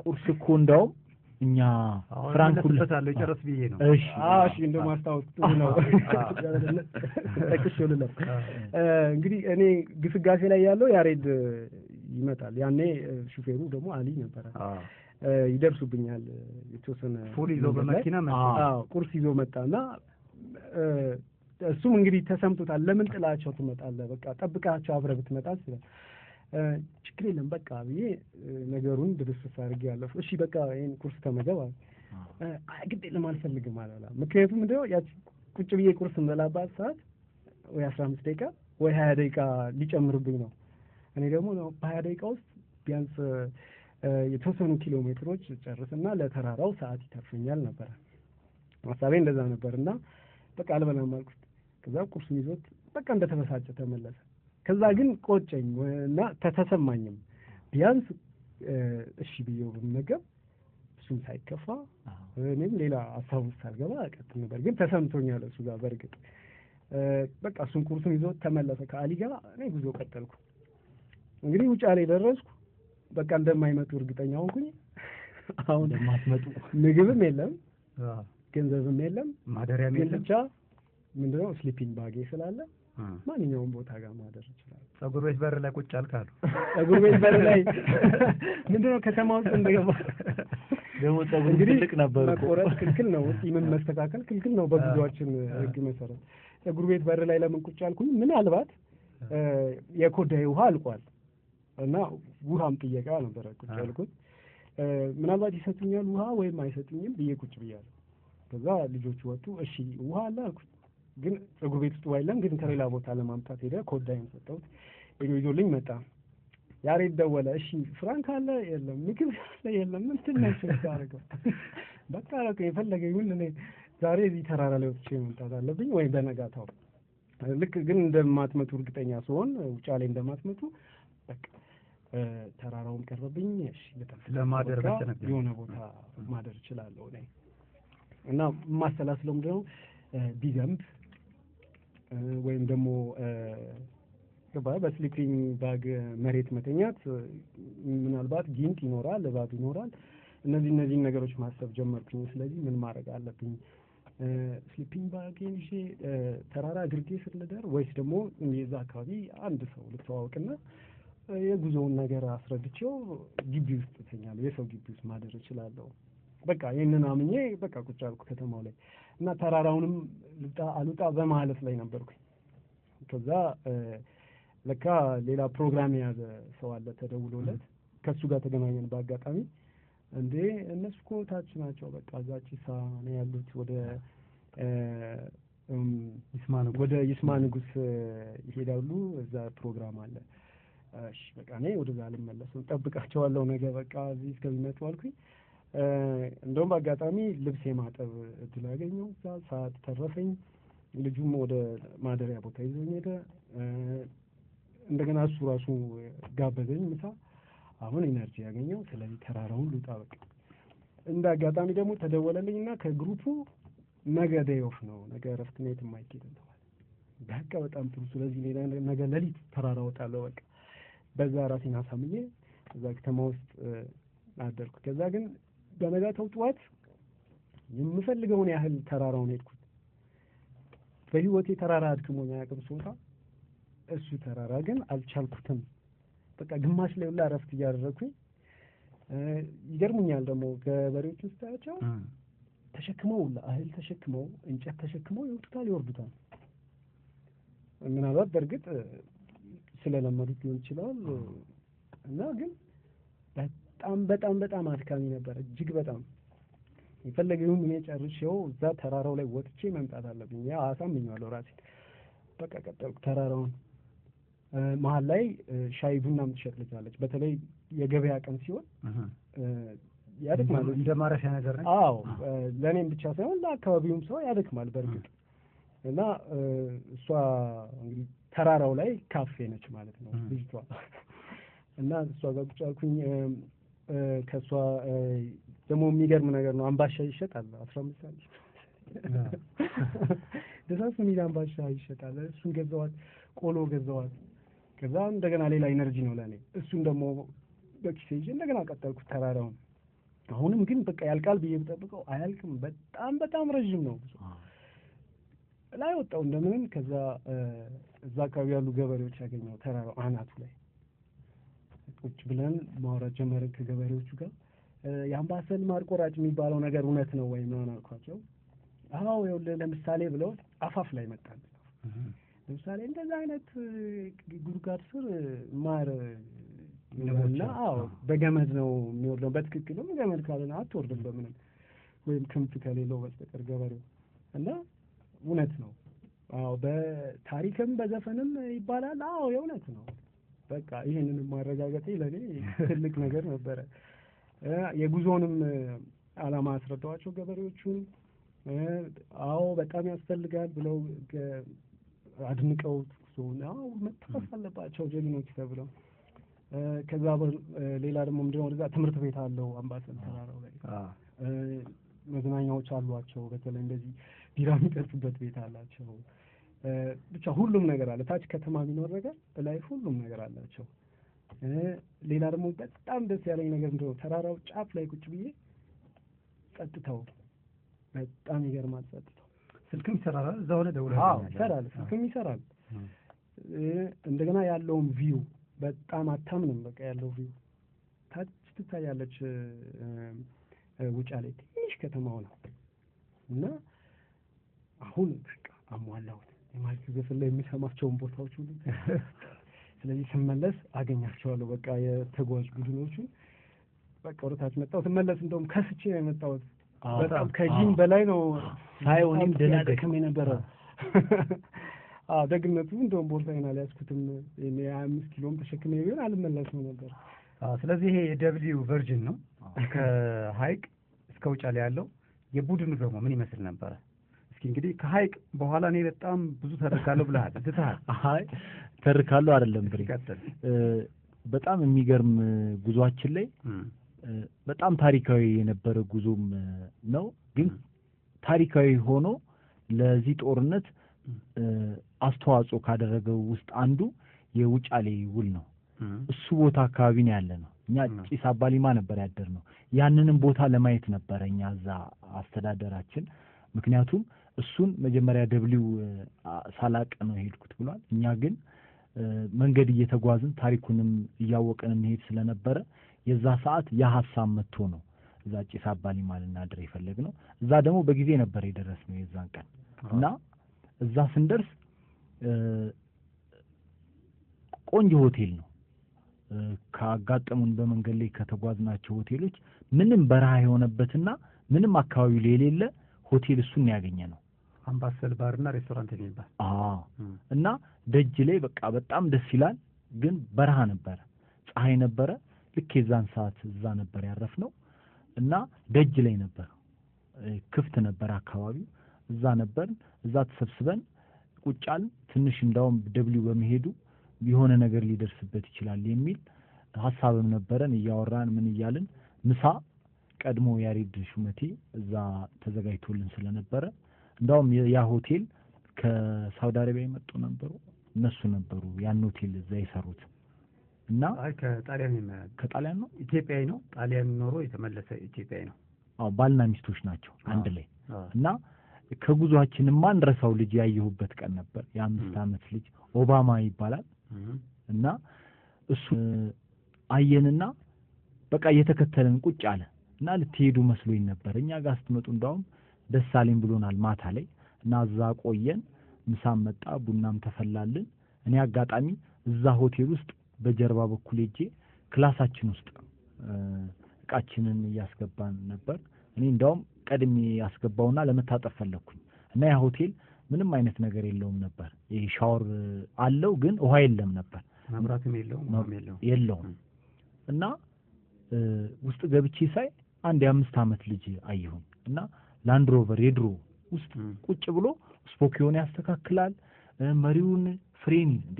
ቁርስ እኮ እንደውም እኛ ፍራንክ ሁሉ ተሳለ ጨረስ ብዬ ነው። እሺ እሺ እንደው ማስታወስ ጥሩ ነው። ተከሽልለ እንግዲህ እኔ ግስጋሴ ላይ ያለው ያሬድ ይመጣል። ያኔ ሹፌሩ ደግሞ አሊ ነበር። ይደርሱብኛል የተወሰነ ፉል ይዞ በመኪና መጣ። ቁርስ ይዞ መጣና እሱም እንግዲህ ተሰምቶታል። ለምን ጥላቸው ትመጣለህ? በቃ ጠብቃቸው አብረህ ብትመጣ ችግር የለም በቃ ብዬ ነገሩን ድብስስ አድርጌ ያለፉ። እሺ በቃ ይሄን ቁርስ ተመገብ አለ። ግድ የለም አልፈልግም አላላ። ምክንያቱም እንደው ያቺ ቁጭ ብዬ ቁርስ እንበላባት ሰዓት ወይ 15 ደቂቃ ወይ 20 ደቂቃ ሊጨምርብኝ ነው። እኔ ደግሞ በ20 ደቂቃ ውስጥ ቢያንስ የተወሰኑ ኪሎ ሜትሮች ጨርስና ለተራራው ሰዓት ይተርፈኛል ነበር ሀሳቤ፣ እንደዛ ነበር። እና በቃ አልበላም አልኩት። ከዛ ቁርሱን ይዞት በቃ እንደተበሳጨ ተመለሰ። ከዛ ግን ቆጨኝ እና ተሰማኝም ቢያንስ እሺ ብዬው ብመገብ እሱም ሳይከፋ እኔም ሌላ ሀሳብ ውስጥ ሳልገባ ቀጥል ነበር። ግን ተሰምቶኛል እሱ ጋር በእርግጥ በቃ እሱን ቁርሱን ይዞት ተመለሰ ከአሊ ጋር። እኔ ጉዞ ቀጠልኩ። እንግዲህ ውጫሌ ደረስኩ። በቃ እንደማይመጡ እርግጠኛ ሆንኩኝ። አሁን እንደማትመጡ ምግብም የለም ገንዘብም የለም ማደሪያም የለም። ብቻ ምንድነው ስሊፒንግ ባጌ ስላለ ማንኛውም ቦታ ጋር ማደር ይችላል። ጸጉር ቤት በር ላይ ቁጭ አልካሉ። ጸጉር ቤት በር ላይ ምንድነው ከተማ ውስጥ እንደገባ ደግሞ ጸጉር ትልቅ ነበር። መቆረጥ ክልክል ነው፣ ፂምን መስተካከል ክልክል ነው በጉዟችን ሕግ መሰረት። ጸጉር ቤት በር ላይ ለምን ቁጭ አልኩኝ? ምናልባት የኮዳዬ ውሃ አልቋል እና ውሃም ጥየቃ ነበረ ቁጭ ያልኩት። ምናልባት ይሰጡኛል ውሃ ወይም አይሰጡኝም ብዬ ቁጭ ብያለሁ። ከዛ ልጆቹ ወጡ። እሺ ውሃ አለ አልኩት። ግን ጸጉር ቤት ውስጥ ዋይለም ግን ከሌላ ቦታ ለማምጣት ሄደ። ኮዳዬን ሰጠሁት። ይዞልኝ መጣ። ያሬድ ደወለ። እሺ ፍራንክ አለ? የለም። ምግብ አለ? የለም። ምንድን ነው ያደረገው? በቃ የፈለገ ይሁን እኔ ዛሬ እዚህ ተራራ ላይ ወጥቼ መምጣት አለብኝ ወይ በነጋታው። ልክ ግን እንደማትመጡ እርግጠኛ ስሆን ውጫሌ እንደማትመጡ በቃ ተራራውን ቀረብኝ። እሺ ለማደር የሆነ ቦታ ማደር እችላለሁ እኔ እና የማሰላስለው ምንድነው ቢዘንብ ወይም ደግሞ በስሊፒንግ ባግ መሬት መተኛት፣ ምናልባት ጊንጥ ይኖራል፣ እባብ ይኖራል። እነዚህን ነገሮች ማሰብ ጀመርኩኝ። ስለዚህ ምን ማድረግ አለብኝ? ስሊፒንግ ባጌን ይዤ ተራራ ግርጌ ስር ልደር ወይስ ደግሞ የዛ አካባቢ አንድ ሰው ልተዋወቅና የጉዞውን ነገር አስረድቼው ግቢ ውስጥ እተኛለሁ፣ የሰው ግቢ ውስጥ ማደር እችላለሁ። በቃ ይህንን አምኜ በቃ ቁጭ አልኩ ከተማው ላይ እና ተራራውንም ልጣ አልውጣ በማለት ላይ ነበርኩኝ። ከዛ ለካ ሌላ ፕሮግራም የያዘ ሰው አለ ተደውሎለት፣ ከሱ ጋር ተገናኘን በአጋጣሚ። እንዴ እነሱ እኮ ታች ናቸው፣ በቃ እዛ ጭሳ ነው ያሉት፣ ወደ ይስማ ንጉስ ይሄዳሉ፣ እዛ ፕሮግራም አለ። እሺ በቃ እኔ ወደዛ አልመለስም፣ ጠብቃቸዋለሁ ነገ በቃ እዚህ እስከሚመጡ አልኩኝ። እንደውም በአጋጣሚ ልብስ የማጠብ እድል ያገኘው እዛ ሰዓት ተረፈኝ። ልጁም ወደ ማደሪያ ቦታ ይዞኝ ሄደ። እንደገና እሱ ራሱ ጋበዘኝ ምሳ። አሁን ኢነርጂ ያገኘው፣ ስለዚህ ተራራውን ልውጣ በቃ። እንደ አጋጣሚ ደግሞ ተደወለልኝና ከግሩፑ ነገ ዴይ ኦፍ ነው፣ ነገ እረፍት ነው፣ የትም አይኬድም ተባለ። በቃ በጣም ጥሩ። ስለዚህ ነገ ሌሊት ተራራ እወጣለሁ በቃ። በዛ ራሴን አሳምኜ እዛ ከተማ ውስጥ አደርኩ። ከዛ ግን በነጋታው ጠዋት የምፈልገውን ያህል ተራራውን ሄድኩት። በህይወቴ ተራራ አድክሞኝ አያውቅም ስወጣ። እሱ ተራራ ግን አልቻልኩትም። በቃ ግማሽ ላይ ሁላ እረፍት እያደረኩኝ ይገርሙኛል። ደግሞ ገበሬዎች ውስጥ ታያቸው ተሸክመው ሁላ እህል ተሸክመው እንጨት ተሸክመው ይወጡታል ይወርዱታል። ምናልባት በእርግጥ ስለለመዱት ሊሆን ይችላል እና ግን በጣም በጣም በጣም አድካሚ ነበር። እጅግ በጣም የፈለገውን እኔ ጨርሼው እዛ ተራራው ላይ ወጥቼ መምጣት አለብኝ። ያ አሳምኛለሁ ራሴን። በቃ ቀጠልኩ ተራራውን። መሀል ላይ ሻይ ቡና የምትሸጥ ልጅ አለች። በተለይ የገበያ ቀን ሲሆን ያደክማል። እንደ ማረፊያ ነገር ነው። አዎ ለእኔም ብቻ ሳይሆን ለአካባቢውም ሰው ያደክማል በእርግጥ። እና እሷ እንግዲህ ተራራው ላይ ካፌ ነች ማለት ነው ልጅቷ። እና እሷ ጋር ቁጭ አልኩኝ። ከእሷ ደግሞ የሚገርም ነገር ነው፣ አምባሻ ይሸጣል። 15 ሳንቲም ደሳስ የሚል አምባሻ ይሸጣል። እሱን ገዛዋት፣ ቆሎ ገዛዋት። ከዛ እንደገና ሌላ ኢነርጂ ነው ለእኔ። እሱን ደግሞ በኪሴ ይዤ እንደገና ቀጠልኩት ተራራውን። አሁንም ግን በቃ ያልቃል ብዬ ብጠብቀው አያልቅም። በጣም በጣም ረዥም ነው። ላይ ወጣው እንደምንም። ከዛ እዛ አካባቢ ያሉ ገበሬዎች ያገኘው ተራራው አናቱ ላይ ቁጭ ብለን ማውራት ጀመርን ከገበሬዎቹ ጋር። የአምባሰል ማር ቆራጭ የሚባለው ነገር እውነት ነው ወይ ምናምን አልኳቸው። አዎ ይኸውልህ ለምሳሌ ብለው አፋፍ ላይ መጣን። ለምሳሌ እንደዛ አይነት ጉድጓድ ስር ማር እና አዎ በገመድ ነው የሚወርደው። በትክክልም ገመድ ካልሆነ አትወርድም በምንም ወይም ክንፍ ከሌለው በስተቀር ገበሬው እና እውነት ነው። አዎ በታሪክም በዘፈንም ይባላል። አዎ የእውነት ነው። በቃ ይሄንንም ማረጋገጤ ለኔ ትልቅ ነገር ነበረ። የጉዞንም ዓላማ አስረዳዋቸው ገበሬዎቹን። አዎ በጣም ያስፈልጋል ብለው አድንቀው አዎ መታወስ አለባቸው ጀግኖች ተብለው። ከዛ ሌላ ደግሞ ምንድነው ወደዛ ትምህርት ቤት አለው አምባሰል ተራራው ላይ መዝናኛዎች አሏቸው። በተለይ እንደዚህ ቢራ የሚጠጡበት ቤት አላቸው። ብቻ ሁሉም ነገር አለ። ታች ከተማ ቢኖር ነገር ላይ ሁሉም ነገር አላቸው። ሌላ ደግሞ በጣም ደስ ያለኝ ነገር እንደው ተራራው ጫፍ ላይ ቁጭ ብዬ ጸጥታው በጣም ይገርማል። ጸጥታው ስልክም ይሰራል እዛው ላይ ደውለህ ይሰራል፣ ስልክም ይሰራል። እንደገና ያለውም ቪው በጣም አታምንም። በቃ ያለው ቪው ታች ትታያለች ውጫሌ ትንሽ ከተማው ነው እና አሁን በቃ አሟላሁት የማይክ ዘፈን ላይ የሚሰማቸውን ቦታዎች ሁሉ። ስለዚህ ስመለስ አገኛቸዋለሁ። በቃ የተጓዥ ቡድኖቹን በቃ ወደታች መጣሁ። ስመለስ እንደውም ከስቼ ነው የመጣሁት። በጣም ከጂም በላይ ነው ሳይሆንም ደነገጥኩኝ ነበረ። ደግነቱ እንደውም ቦርሳዬን አልያዝኩትም። 25 ኪሎም ተሸክሜ ቢሆን አልመለስም ነበር። ስለዚህ ይሄ የደብሊው ቨርጅን ነው ከሀይቅ እስከ ውጫሌ ያለው። የቡድኑ ደግሞ ምን ይመስል ነበረ? እስኪ እንግዲህ ከሀይቅ በኋላ እኔ በጣም ብዙ ተርካለሁ ብለሃል፣ ትተሃል። አይ ተርካለሁ አይደለም ብሬ፣ በጣም የሚገርም ጉዟችን ላይ በጣም ታሪካዊ የነበረ ጉዞም ነው። ግን ታሪካዊ ሆኖ ለዚህ ጦርነት አስተዋጽኦ ካደረገው ውስጥ አንዱ የውጫሌ ውል ነው። እሱ ቦታ አካባቢ ነው ያለ ነው። እኛ ጭስ አባሊማ ነበር ያደር ነው። ያንንም ቦታ ለማየት ነበረ እኛ እዛ አስተዳደራችን። ምክንያቱም እሱን መጀመሪያ ደብሊው ሳላቅ ነው ሄድኩት ብሏል። እኛ ግን መንገድ እየተጓዝን ታሪኩንም እያወቅን መሄድ ስለነበረ የዛ ሰዓት ያ ሀሳብ መጥቶ ነው እዛ ጭስ አባሊማ ልናድር የፈለግነው። እዛ ደግሞ በጊዜ ነበር የደረስነው የዛን ቀን እና እዛ ስንደርስ ቆንጆ ሆቴል ነው ካጋጠሙን በመንገድ ላይ ከተጓዝናቸው ሆቴሎች ምንም በረሃ የሆነበትና ምንም አካባቢ ላይ የሌለ ሆቴል እሱን ያገኘ ነው። አምባሰል ባርና ሬስቶራንት የሚባል እና ደጅ ላይ በቃ በጣም ደስ ይላል። ግን በረሃ ነበረ፣ ፀሐይ ነበረ። ልክ የዛን ሰዓት እዛ ነበር ያረፍነው እና ደጅ ላይ ነበር፣ ክፍት ነበር አካባቢው። እዛ ነበር። እዛ ተሰብስበን ቁጫል ትንሽ እንዳውም ደብሊው በመሄዱ የሆነ ነገር ሊደርስበት ይችላል የሚል ሐሳብም ነበረን። እያወራን ምን እያልን ምሳ ቀድሞ ያሬድ ሹመቴ እዛ ተዘጋጅቶልን ስለነበረ እንዳውም ያ ሆቴል ከሳውዲ አረቢያ የመጡ ነበሩ፣ እነሱ ነበሩ ያን ሆቴል እዛ የሰሩት እና ከጣሊያን ነው ኢትዮጵያዊ ነው። ጣሊያን ኖሮ የተመለሰ ኢትዮጵያዊ ነው። ባልና ሚስቶች ናቸው አንድ ላይ እና ከጉዟችን ማንረሳው ልጅ ያየሁበት ቀን ነበር። የ5 ዓመት ልጅ ኦባማ ይባላል እና እሱ አየንና በቃ እየተከተለን ቁጭ አለ እና ልትሄዱ መስሎኝ ነበር። እኛ ጋር ስትመጡ እንዳውም ደስ አለኝ ብሎናል ማታ ላይ እና እዛ ቆየን። ምሳም መጣ፣ ቡናም ተፈላልን። እኔ አጋጣሚ እዛ ሆቴል ውስጥ በጀርባ በኩል ሄጄ ክላሳችን ውስጥ እቃችንን እያስገባን ነበር። እኔ እንዳውም ቀድሜ ያስገባውና ለመታጠብ ፈለኩኝ እና ያ ሆቴል ምንም አይነት ነገር የለውም ነበር። ይሄ ሻወር አለው ግን ውሃ የለም ነበር፣ መብራትም የለውም እና ውስጥ ገብቼ ሳይ አንድ የ5 ዓመት ልጅ አየሁኝ እና ላንድ ሮቨር የድሮ ውስጥ ቁጭ ብሎ ስፖኪዮን ያስተካክላል። መሪውን ፍሬን እንዴ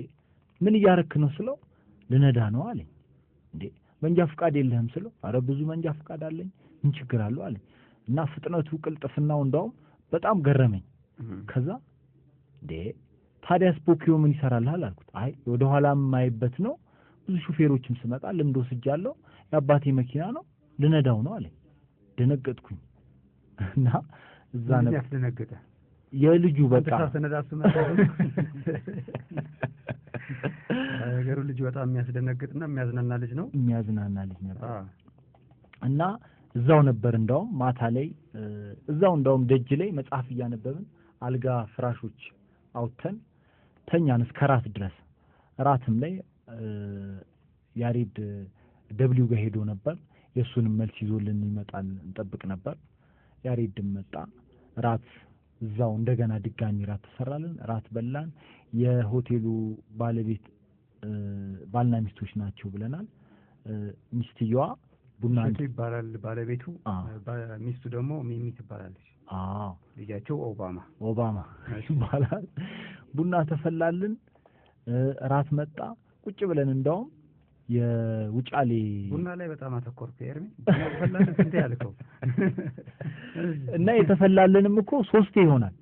ምን እያረክ ነው ስለው ልነዳ ነው አለኝ። እንዴ መንጃ ፍቃድ የለህም ስለው አረ ብዙ መንጃ ፍቃድ አለኝ ምን ችግር አለው አለኝ እና ፍጥነቱ ቅልጥፍናው እንዳውም በጣም ገረመኝ። ከዛ እንዴ ታዲያ ስፖኪዮ ምን ይሰራልሃል አልኩት። አይ ወደ ኋላ ማይበት ነው ብዙ ሹፌሮችም ስመጣ ልምዶ ስጃለሁ የአባቴ መኪና ነው ልነዳው ነው አለኝ። ደነገጥኩኝ እና እዛ ነው ያስደነገጠ የልጁ በቃ ተነዳሱ ነገሩ ልጅ በጣም የሚያስደነግጥና የሚያዝናና ልጅ ነው። የሚያዝናና ልጅ ነበር እና እዛው ነበር እንዳውም ማታ ላይ እዛው እንዳውም ደጅ ላይ መጽሐፍ እያነበብን አልጋ ፍራሾች አውጥተን ተኛን እስከ ራት ድረስ። ራትም ላይ ያሬድ ደብሊው ጋር ሄዶ ነበር። የእሱንም መልስ ይዞልን ይመጣል እንጠብቅ ነበር። ያሬድም መጣ። ራት እዛው እንደገና ድጋሚ ራት ተሰራልን። ራት በላን። የሆቴሉ ባለቤት ባልና ሚስቶች ናቸው ብለናል። ሚስትየዋ ቡና ይባላል ባለቤቱ፣ ሚስቱ ደግሞ ሚሚ ትባላለች። ልጃቸው ኦባማ ይባላል። ቡና ተፈላልን። ራት መጣ። ቁጭ ብለን እንደውም የውጫሌ ቡና ላይ በጣም አተኮርኩ። ኤርሚ ቡና ተፈላልን እንዴ ያልከው እና የተፈላለንም እኮ 3 ይሆናል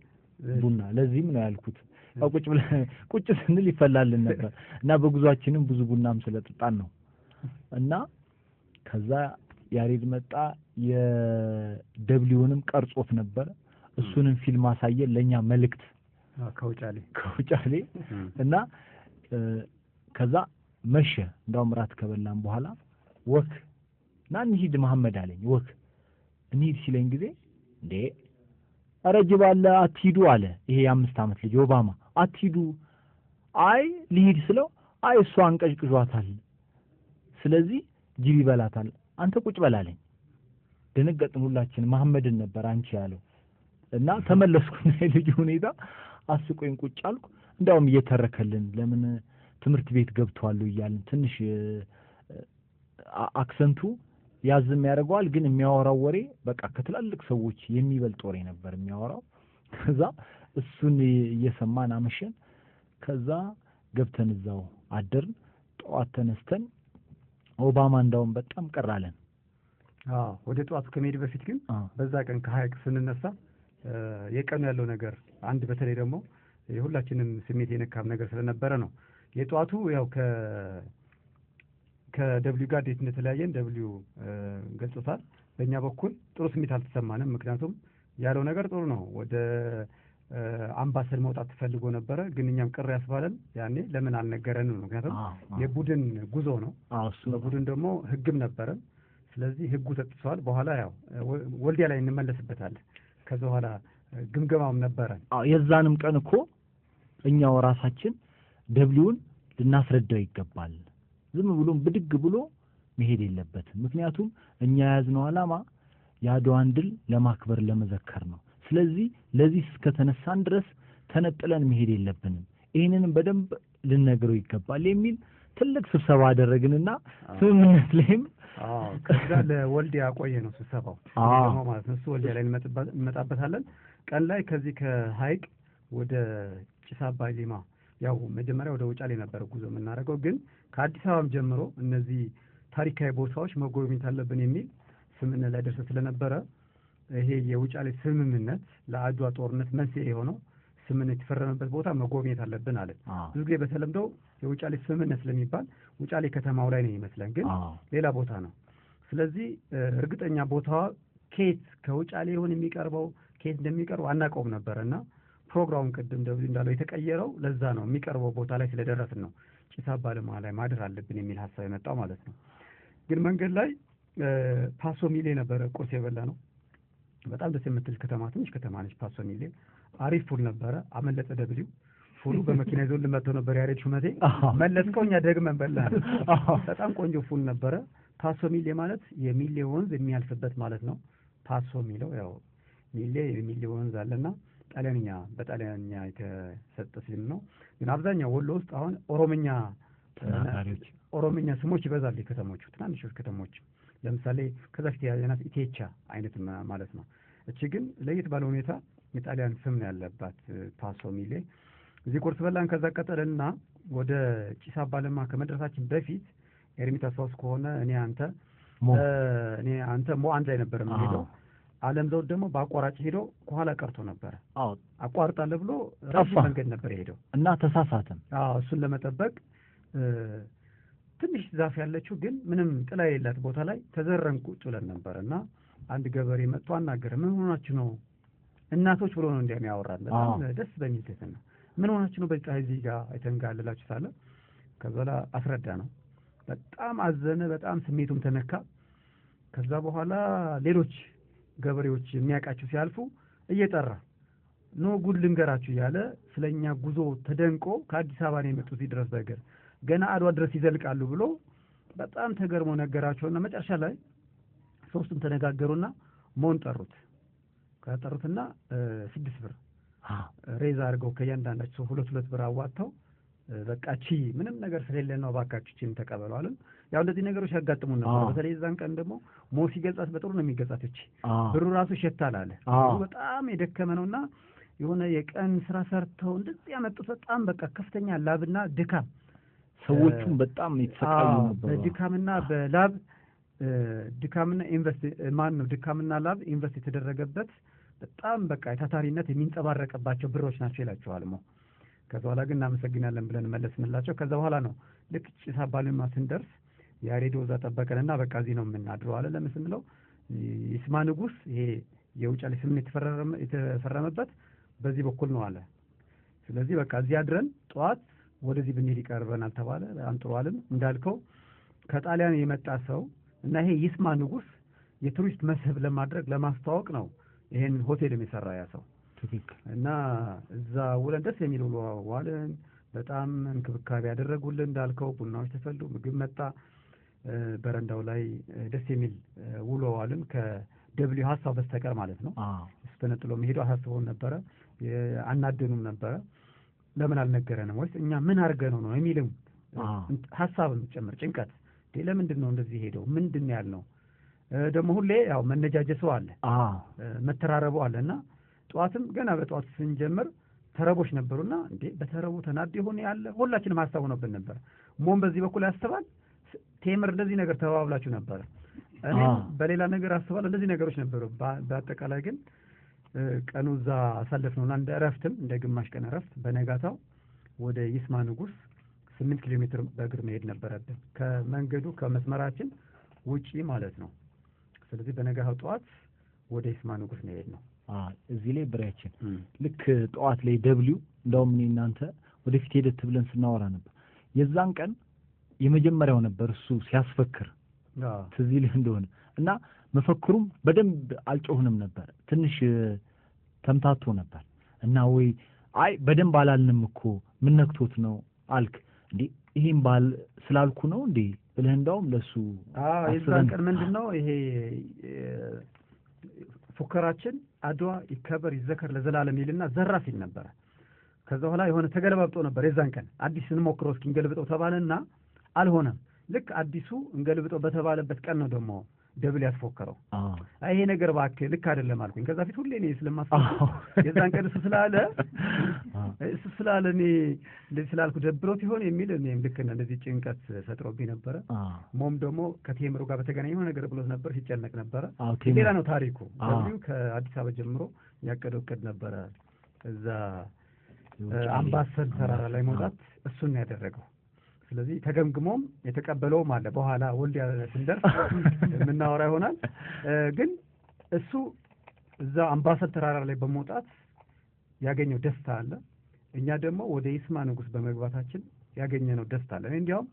ቡና። ለዚህም ነው ያልኩት። ቁጭ ብለን ቁጭ ስንል ይፈላልን ነበር እና በጉዟችንም ብዙ ቡናም ስለጠጣን ነው። እና ከዛ ያሬድ መጣ። የደብሊውንም ቀርጾት ነበር። እሱንም ፊልም አሳየን ለኛ መልእክት ከውጫሌ እና ከዛ መሸ። እንዳውም ራት ከበላን በኋላ ወክ እና እንሂድ መሐመድ አለኝ። ወክ እንሂድ ሲለኝ ጊዜ እንዴ አረጅ ባለ አትሂዱ አለ። ይሄ የ5 ዓመት ልጅ ኦባማ አትሂዱ። አይ ልሂድ ስለው አይ እሷ አንቀጭቅዟታል፣ ስለዚህ ጅብ ይበላታል፣ አንተ ቁጭ በላለኝ። ደነገጥን ሁላችን። መሐመድን ነበር አንቺ ያለው እና ተመለስኩና የልጅ ሁኔታ አስቆኝ ቁጭ አልኩ። እንዳውም እየተረከልን ለምን ትምህርት ቤት ገብቷል እያልን ትንሽ አክሰንቱ ያዝም ያደርገዋል፣ ግን የሚያወራው ወሬ በቃ ከትላልቅ ሰዎች የሚበልጥ ወሬ ነበር የሚያወራው። ከዛ እሱን እየሰማን አመሸን። ከዛ ገብተን እዛው አደርን። ጠዋት ተነስተን ኦባማ እንዳውም በጣም ቀራለን። ወደ ጠዋቱ ከመሄድ በፊት ግን በዛ ቀን ከሀይቅ ስንነሳ የቀኑ ያለው ነገር አንድ በተለይ ደግሞ የሁላችንም ስሜት የነካም ነገር ስለነበረ ነው። የጠዋቱ ያው ከደብሊው ጋር እንዴት እንደተለያየን ደብሊው ገልጾታል። በእኛ በኩል ጥሩ ስሜት አልተሰማንም። ምክንያቱም ያለው ነገር ጥሩ ነው። ወደ አምባሰል መውጣት ተፈልጎ ነበረ፣ ግን እኛም ቅር ያስባለን ያኔ ለምን አልነገረንም? ምክንያቱም የቡድን ጉዞ ነው። በቡድን ደግሞ ህግም ነበረ። ስለዚህ ህጉ ተጥሷል። በኋላ ያው ወልዲያ ላይ እንመለስበታለን። ከዛ በኋላ ግምገማም ነበረ። የዛንም ቀን እኮ እኛው ራሳችን ደብሊውን ልናስረዳው ይገባል። ዝም ብሎም ብድግ ብሎ መሄድ የለበትም። ምክንያቱም እኛ የያዝነው ዓላማ የአድዋን ድል ለማክበር ለመዘከር ነው። ስለዚህ ለዚህ እስከተነሳን ድረስ ተነጥለን መሄድ የለብንም። ይህንንም በደንብ ልነግረው ይገባል የሚል ትልቅ ስብሰባ አደረግንና ስምምነት ላይም ከዛ ለወልዲያ ቆየ ነው ስብሰባው ማለት ነው። እሱ ወልዲያ ላይ እንመጣበታለን። ቀን ላይ ከዚህ ከሀይቅ ወደ ጭስ አባይ ሊማ ያው መጀመሪያ ወደ ውጫሌ ነበር ጉዞ የምናደርገው፣ ግን ከአዲስ አበባም ጀምሮ እነዚህ ታሪካዊ ቦታዎች መጎብኘት አለብን የሚል ስምምነት ላይ ደርሰን ስለነበረ ይሄ የውጫሌ ስምምነት ለአድዋ ጦርነት መንስኤ የሆነው ስምምነት የተፈረመበት ቦታ መጎብኘት አለብን አለ። ብዙ ጊዜ በተለምዶ የውጫሌ ስምምነት ስለሚባል ውጫሌ ከተማው ላይ ነው ይመስለን፣ ግን ሌላ ቦታ ነው። ስለዚህ እርግጠኛ ቦታዋ ከየት ከውጫሌ ይሆን የሚቀርበው ከየት እንደሚቀርበው አናውቀውም ነበርና ፕሮግራሙን ቅድም ደብሊው እንዳለው የተቀየረው ለዛ ነው። የሚቀርበው ቦታ ላይ ስለደረስን ነው ጭስ አባይ ሊማ ላይ ማደር አለብን የሚል ሀሳብ የመጣው ማለት ነው። ግን መንገድ ላይ ፓሶ ሚሌ ነበረ ቁርስ የበላ ነው። በጣም ደስ የምትል ከተማ ትንሽ ከተማ ነች ፓሶ ሚሌ። አሪፍ ፉል ነበረ። አመለጠ ደብሊው ፉሉ በመኪና ይዞልን መጥተው ነበር። ያሬድ ሹመቴ መለስከው፣ እኛ ደግመን በላን። በጣም ቆንጆ ፉል ነበረ። ፓሶ ሚሌ ማለት የሚሌ ወንዝ የሚያልፍበት ማለት ነው። ፓሶ የሚለው ያው ሚሌ የሚሌ ወንዝ አለና በጣሊያንኛ የተሰጠ ስም ነው። ግን አብዛኛው ወሎ ውስጥ አሁን ኦሮምኛ ስሞች ይበዛል። ከተሞቹ ትናንሾች ከተሞች ለምሳሌ ከዛ ፊት ያለናት ኢቴቻ አይነት ማለት ነው። እቺ ግን ለየት ባለ ሁኔታ የጣሊያን ስም ነው ያለባት ፓሶ ሚሌ። እዚህ ቁርስ በላን። ከዛ ቀጠልና ወደ ጭስ አባይ ሊማ ከመድረሳችን በፊት ኤርሚታ ሶስ ከሆነ እኔ አንተ ሞ አንድ ላይ ነበር የምንሄደው። አለም ዘውድ ደግሞ በአቋራጭ ሄዶ ከኋላ ቀርቶ ነበር። አቋርጣለሁ ብሎ ራሱ መንገድ ነበር የሄደው እና ተሳሳተን። እሱን ለመጠበቅ ትንሽ ዛፍ ያለችው ግን ምንም ጥላ የሌላት ቦታ ላይ ተዘረን ቁጭ ብለን ነበር እና አንድ ገበሬ መጥቶ አናገረ። ምን ሆናችሁ ነው እናቶች ብሎ ነው እንደሚያወራን በጣም ደስ በሚል ትህትና። ምን ሆናችሁ ነው በዚህ እዚህ ጋር አይተንጋለላችሁ ሳለ ከዛ አስረዳ ነው። በጣም አዘነ። በጣም ስሜቱም ተነካ። ከዛ በኋላ ሌሎች ገበሬዎች የሚያውቃቸው ሲያልፉ እየጠራ ኖ ጉድ ልንገራችሁ እያለ ስለኛ ጉዞ ተደንቆ ከአዲስ አበባ ነው የመጡት ድረስ በእግር ገና አድዋ ድረስ ይዘልቃሉ ብሎ በጣም ተገርሞ ነገራቸውና መጨረሻ ላይ ሶስቱም ተነጋገሩና ሞን ጠሩት። ከጠሩትና 6 ብር ሬዛ አድርገው ከእያንዳንዳቸው 2 ብር አዋጥተው በቃ ምንም ነገር ስለሌለ ነው እባካችሁ ቺን ተቀበሉ አለን። ያው እንደዚህ ነገሮች ያጋጥሙን ነበር። በተለይ እዛን ቀን ደግሞ ሞ ሲገዛት በጥሩ ነው የሚገዛት እቺ ብሩ ራሱ ይሸታል አለ። በጣም የደከመ ነውና የሆነ የቀን ስራ ሰርተው እንደዚህ ያመጡት በጣም በቃ ከፍተኛ ላብና ድካም ሰዎቹም በጣም የተሰቃዩ ነበር። በድካምና በላብ ድካምና ድካምና ላብ ኢንቨስት የተደረገበት በጣም በቃ የታታሪነት የሚንጸባረቅባቸው ብሮች ናቸው ይላቸዋል ሞ። ከዛ በኋላ ግን እናመሰግናለን ብለን መለስንላቸው። ከዛ በኋላ ነው ልክ ጭስ አባልማ ስንደርስ ያሬዶ እዛ ጠበቀንና በቃ እዚህ ነው የምናድረው አለ። ለምን ስንለው ይስማ ንጉስ ይሄ የውጫሌ ስምምነት የተፈረመበት በዚህ በኩል ነው አለ። ስለዚህ በቃ እዚህ አድረን ጠዋት ወደዚህ ብንሄድ ይቀርበናል ተባለ። አንጥሯልን እንዳልከው ከጣሊያን የመጣ ሰው እና ይሄ ይስማ ንጉስ የቱሪስት መስህብ ለማድረግ ለማስተዋወቅ ነው ይሄን ሆቴል የሚሰራ ያ ሰው እና እዛ ውለን ደስ የሚል ውሎ ዋልን። በጣም እንክብካቤ ያደረጉልን እንዳልከው ቡናዎች ተፈሉ፣ ምግብ መጣ። በረንዳው ላይ ደስ የሚል ውሎ ዋልን ከደብሊው ሀሳብ በስተቀር ማለት ነው። ተነጥሎ መሄዱ አሳስቦን ነበረ፣ አናደኑም ነበረ። ለምን አልነገረንም ወይስ እኛ ምን አድርገነው ነው የሚልም ሀሳብም ጭምር ጭንቀት ለምንድን ነው እንደዚህ ሄደው ምንድን ነው ያልነው። ደግሞ ሁሌ ያው መነጃጀሰው አለ መተራረቡ አለና ጠዋትም ገና በጠዋት ስንጀምር ተረቦች ነበሩና እንዴ በተረቡ ተናድ ይሆን ያለ ሁላችንም ሀሳቡ ነበር ነበር። ሞን በዚህ በኩል ያስተባል ቴምር እንደዚህ ነገር ተባብላችሁ ነበር። እኔ በሌላ ነገር አስተባል እንደዚህ ነገሮች ነበሩ። በአጠቃላይ ግን ቀኑ እዛ አሳለፍነውና እንደ እረፍትም እንደ ግማሽ ቀን እረፍት በነጋታው ወደ ይስማ ንጉስ 8 ኪሎ ሜትር በእግር መሄድ ነበረብን ከመንገዱ ከመስመራችን ውጪ ማለት ነው። ስለዚህ በነጋታው ጠዋት ወደ ይስማ ንጉስ መሄድ ነው። እዚህ ላይ ብሬያችን ልክ ጠዋት ላይ ደብሊው እንደውም እኔ እናንተ ወደፊት ሄደት ብለን ስናወራ ነበር። የዛን ቀን የመጀመሪያው ነበር እሱ ሲያስፈክር ትዝ ይልህ እንደሆነ እና መፈክሩም በደንብ አልጮህንም ነበር፣ ትንሽ ተምታቶ ነበር እና ወይ አይ በደንብ አላልንም እኮ ምን ነክቶት ነው አልክ እንዴ ይሄን ባል ስላልኩ ነው እንዴ ብለህ እንደውም ለሱ የዛን ቀን ምንድነው ይሄ ፉከራችን አድዋ ይከበር ይዘከር ለዘላለም ይልና ዘራፍ ይል ነበር። ከዛ በኋላ የሆነ ተገለባብጦ ነበር። የዛን ቀን አዲስ እንሞክረው እስኪ እንገልብጠው ተባለና አልሆነም። ልክ አዲሱ እንገልብጠው በተባለበት ቀን ነው ደግሞ ደብል ያስፎከረው። ይሄ ነገር እባክህ ልክ አይደለም አልኩኝ። ከዛ ፊት ሁሌ እኔ ስለማስፈው የዛን ቀን እሱ ስላለ እኔ እንደዚህ ስላልኩ ደብሮት ይሆን የሚል እኔም ልክ እንደዚህ ጭንቀት ፈጥሮብኝ ነበረ። ሞም ደግሞ ከቴምሩ ጋር በተገናኘ የሆነ ነገር ብሎት ነበር፣ ሲጨነቅ ነበረ። ሌላ ነው ታሪኩ። ደብሊው ከአዲስ አበባ ጀምሮ ያቀደው እቅድ ነበረ እዛ አምባሰል ተራራ ላይ መውጣት፣ እሱን ያደረገው። ስለዚህ ተገምግሞም የተቀበለውም አለ። በኋላ ወልዲያ ስንደርስ የምናወራ ይሆናል። ግን እሱ እዛ አምባሰል ተራራ ላይ በመውጣት ያገኘው ደስታ አለ። እኛ ደግሞ ወደ ይስማ ንጉስ በመግባታችን ያገኘነው ደስታ አለ። እንዲያውም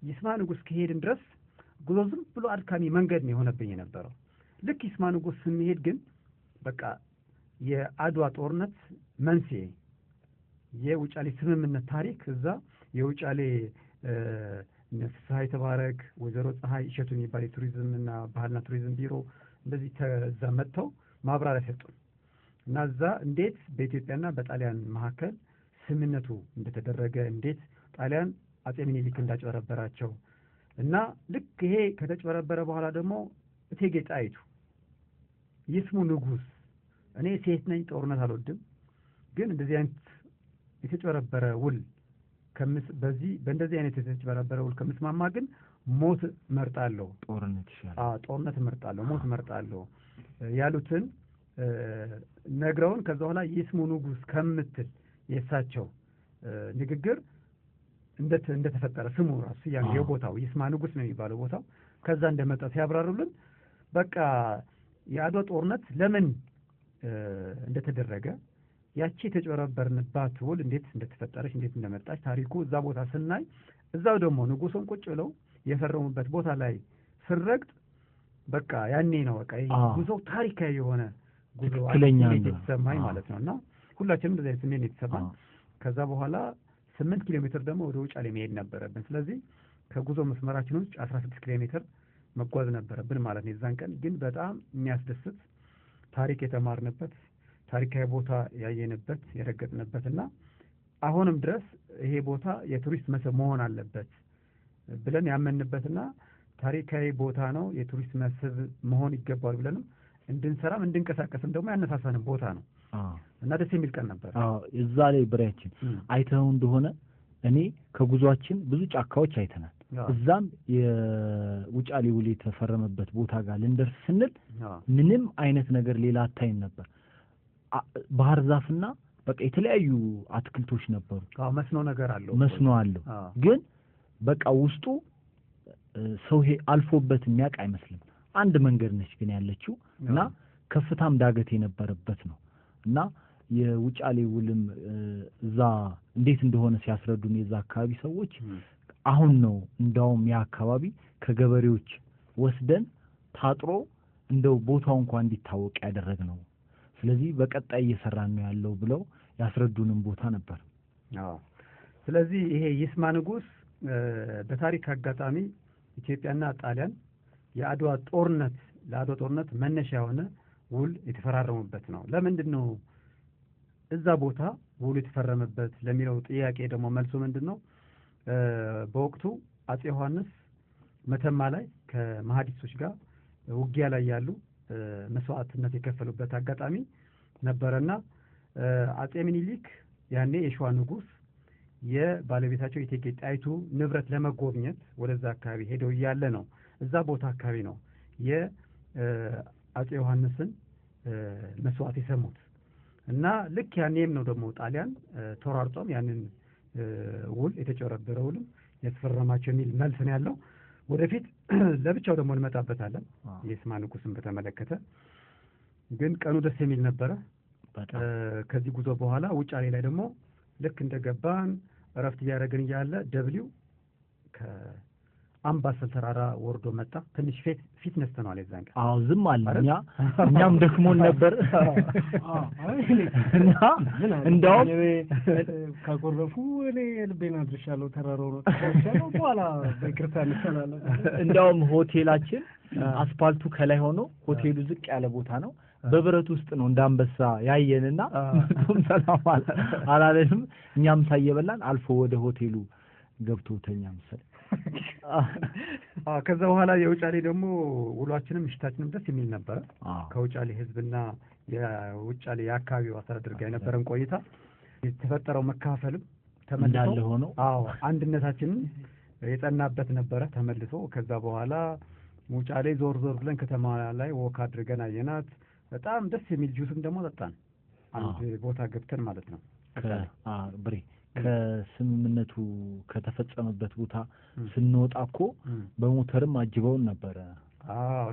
ይስማ ንጉስ ከሄድን ድረስ ጉዞ ዝም ብሎ አድካሚ መንገድ ነው የሆነብኝ የነበረው። ልክ ይስማ ንጉስ ስንሄድ ግን በቃ የአድዋ ጦርነት መንስኤ የውጫሌ ስምምነት ታሪክ እዛ የውጫሌ ፍስሐ የተባረክ ወይዘሮ ፀሐይ እሸቱ የሚባል የቱሪዝምና ባህልና ቱሪዝም ቢሮ እንደዚህ ተዛ መጥተው ማብራሪያ ሰጡን እና እዛ እንዴት በኢትዮጵያና በጣሊያን መካከል ስምምነቱ እንደተደረገ እንዴት ጣሊያን አጼ ምኒልክ እንዳጭበረበራቸው እና ልክ ይሄ ከተጭበረበረ በኋላ ደግሞ እቴጌ ጣይቱ ይስሙ ንጉስ እኔ ሴት ነኝ ጦርነት አልወድም፣ ግን እንደዚህ አይነት የተጭበረበረ ውል በእንደዚህ አይነት የተጭበረበረ ውል ከምስማማ ግን ሞት መርጣለሁ፣ ጦርነት ይሻላል፣ ጦርነት መርጣለሁ፣ ሞት መርጣለሁ ያሉትን ነግረውን ከዛ በኋላ ይስሙ ንጉስ ከምትል የእሳቸው ንግግር እንደተፈጠረ ስሙ ራሱ ያን የቦታው ይስማ ንጉስ ነው የሚባለው ቦታው ከዛ እንደመጣ ሲያብራሩልን በቃ የአድዋ ጦርነት ለምን እንደተደረገ ያቺ የተጨበረበርንባት ውል እንዴት እንደተፈጠረች እንዴት እንደመጣች ታሪኩ እዛ ቦታ ስናይ እዛው ደግሞ ንጉሱን ቁጭ ብለው የፈረሙበት ቦታ ላይ ስንረግጥ በቃ ያኔ ነው በቃ ጉዞ ታሪካዊ የሆነ ጉዞ የተሰማኝ ማለት ነው። እና ሁላችንም እንደዚህ ስሜት የተሰማን። ከዛ በኋላ 8 ኪሎ ሜትር ደግሞ ወደ ውጫሌ መሄድ ነበረብን። ስለዚህ ከጉዞ መስመራችን ውስጥ 16 ኪሎ ሜትር መጓዝ ነበረብን ማለት ነው። የዛን ቀን ግን በጣም የሚያስደስት ታሪክ የተማርንበት ታሪካዊ ቦታ ያየንበት የረገጥንበት እና አሁንም ድረስ ይሄ ቦታ የቱሪስት መስህብ መሆን አለበት ብለን ያመንበትና ታሪካዊ ቦታ ነው የቱሪስት መስህብ መሆን ይገባል ብለንም እንድንሰራም እንድንቀሳቀስም ደግሞ ያነሳሳንን ቦታ ነው እና ደስ የሚል ቀን ነበር። እዛ ላይ ብሬያችን አይተው እንደሆነ እኔ ከጉዟችን ብዙ ጫካዎች አይተናል። እዛም የውጫሌ ውል የተፈረመበት ቦታ ጋር ልንደርስ ስንል ምንም አይነት ነገር ሌላ አታይም ነበር። ባህር ዛፍና በቃ የተለያዩ አትክልቶች ነበሩ። መስኖ ነገር አለው መስኖ አለው ግን በቃ ውስጡ ሰው አልፎበት የሚያውቅ አይመስልም። አንድ መንገድ ነች ግን ያለችው እና ከፍታም ዳገት የነበረበት ነው እና የውጫሌ ውልም እዛ እንዴት እንደሆነ ሲያስረዱን የዛ አካባቢ ሰዎች አሁን ነው እንዳውም ያ አካባቢ ከገበሬዎች ወስደን ታጥሮ እንደው ቦታው እንኳን እንዲታወቅ ያደረግነው። ስለዚህ በቀጣይ እየሰራን ነው ያለው ብለው ያስረዱንም ቦታ ነበር። ስለዚህ ይሄ ይስማ ንጉስ በታሪክ አጋጣሚ ኢትዮጵያና ጣሊያን ለአድዋ ጦርነት መነሻ የሆነ ውል የተፈራረሙበት ነው። ለምንድን ነው እዛ ቦታ ውል የተፈረመበት ለሚለው ጥያቄ ደግሞ መልሱ ምንድነው? በወቅቱ አጼ ዮሐንስ መተማ ላይ ከመሐዲሶች ጋር ውጊያ ላይ ያሉ መስዋዕትነት የከፈሉበት አጋጣሚ ነበረና አጼ ምኒልክ ያኔ የሸዋ ንጉስ የባለቤታቸው የእቴጌ ጣይቱ ንብረት ለመጎብኘት ወደዛ አካባቢ ሄደው እያለ ነው እዛ ቦታ አካባቢ ነው የአጼ ዮሐንስን መስዋዕት የሰሙት እና ልክ ያኔም ነው ደግሞ ጣሊያን ተሯርጦም ያንን ውል የተጨረበረ ውልም የተፈረማቸው የሚል መልስ ነው ያለው። ወደፊት ለብቻው ደግሞ እንመጣበታለን የይስማ ንጉስን በተመለከተ። ግን ቀኑ ደስ የሚል ነበረ። ከዚህ ጉዞ በኋላ ውጫሌ ላይ ደግሞ ልክ እንደገባን እረፍት እያደረግን እያለ ደብሊው ከአምባሰል ተራራ ወርዶ መጣ። ትንሽ ፊት ነስተናል የዛን ቀን። ዝም አለ። እኛም ደክሞን ነበር እና እንደውም ካቆረፉ እኔ ልቤን አድርሻለሁ ተራራው ነው ተሻለው በኋላ በይቅርታ እንሰላለን። እንደውም ሆቴላችን አስፓልቱ ከላይ ሆኖ ሆቴሉ ዝቅ ያለ ቦታ ነው። በብረት ውስጥ ነው እንዳንበሳ ያየንና ሰላም አላለንም። እኛም ሳይበላን አልፎ ወደ ሆቴሉ ገብቶ ተኛ መሰለኝ። ከዛ በኋላ የውጫሌ ደግሞ ውሏችንም ምሽታችንም ደስ የሚል ነበረ። ከውጫሌ ህዝብና የውጫሌ የአካባቢው አስተዳደር ጋር የነበረን ቆይታ የተፈጠረው መካፈልም ተመልሶ ሆኖ አንድነታችንን የጸናበት ነበረ ተመልሶ። ከዛ በኋላ ውጫሌ ዞር ብለን ከተማ ላይ ወክ አድርገን አየናት። በጣም ደስ የሚል ጁስም ደግሞ ጠጣን አንድ ቦታ ገብተን ማለት ነው። ብሬ ከስምምነቱ ከተፈጸመበት ቦታ ስንወጣ እኮ በሞተርም አጅበውን ነበረ።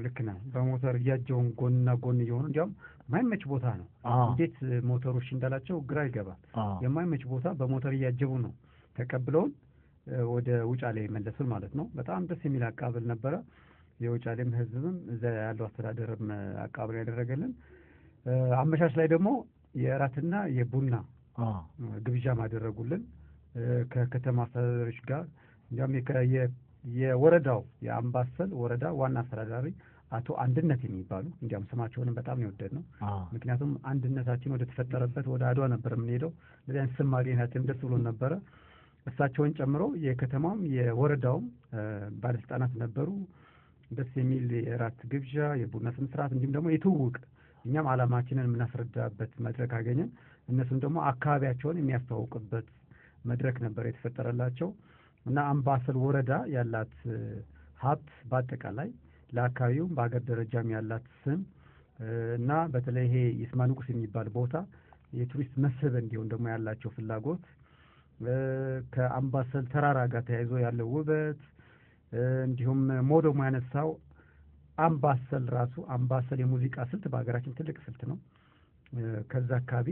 ልክ ነህ። በሞተር እያጀውን ጎንና ጎን እየሆኑ እንዲያውም የማይመች ቦታ ነው። እንዴት ሞተሮች እንዳላቸው ግራ ይገባል። የማይመች ቦታ በሞተር እያጀቡ ነው ተቀብለውን ወደ ውጫሌ መለሱን ማለት ነው። በጣም ደስ የሚል አቀባበል ነበረ። የውጫሌም ህዝብም እዛ ያለው አስተዳደርም አቀባበል ያደረገልን። አመሻሽ ላይ ደግሞ የእራትና የቡና ግብዣ ማደረጉልን ከከተማ አስተዳዳሪዎች ጋር። እንዲያውም የወረዳው የአምባሰል ወረዳ ዋና አስተዳዳሪ አቶ አንድነት የሚባሉ እንዲያውም ስማቸውንም በጣም የወደድነው። ምክንያቱም አንድነታችን ወደ ተፈጠረበት ወደ አድዋ ነበር የምንሄደው። ለዚህ አይነት ስም ማግኘታችን ደስ ብሎን ነበረ። እሳቸውን ጨምሮ የከተማውም የወረዳውም ባለስልጣናት ነበሩ። ደስ የሚል የራት ግብዣ፣ የቡና ስነ ስርዓት እንዲሁም ደግሞ የትውውቅ እኛም ዓላማችንን የምናስረዳበት መድረክ አገኘን። እነሱም ደግሞ አካባቢያቸውን የሚያስተዋውቅበት መድረክ ነበር የተፈጠረላቸው እና አምባሰል ወረዳ ያላት ሀብት በአጠቃላይ ለአካባቢውም በአገር ደረጃም ያላት ስም እና በተለይ ይሄ ይስማ ንጉስ የሚባል ቦታ የቱሪስት መስህብ እንዲሆን ደግሞ ያላቸው ፍላጎት ከአምባሰል ተራራ ጋር ተያይዞ ያለው ውበት እንዲሁም ሞዶሞ ያነሳው አምባሰል ራሱ አምባሰል የሙዚቃ ስልት በሀገራችን ትልቅ ስልት ነው። ከዛ አካባቢ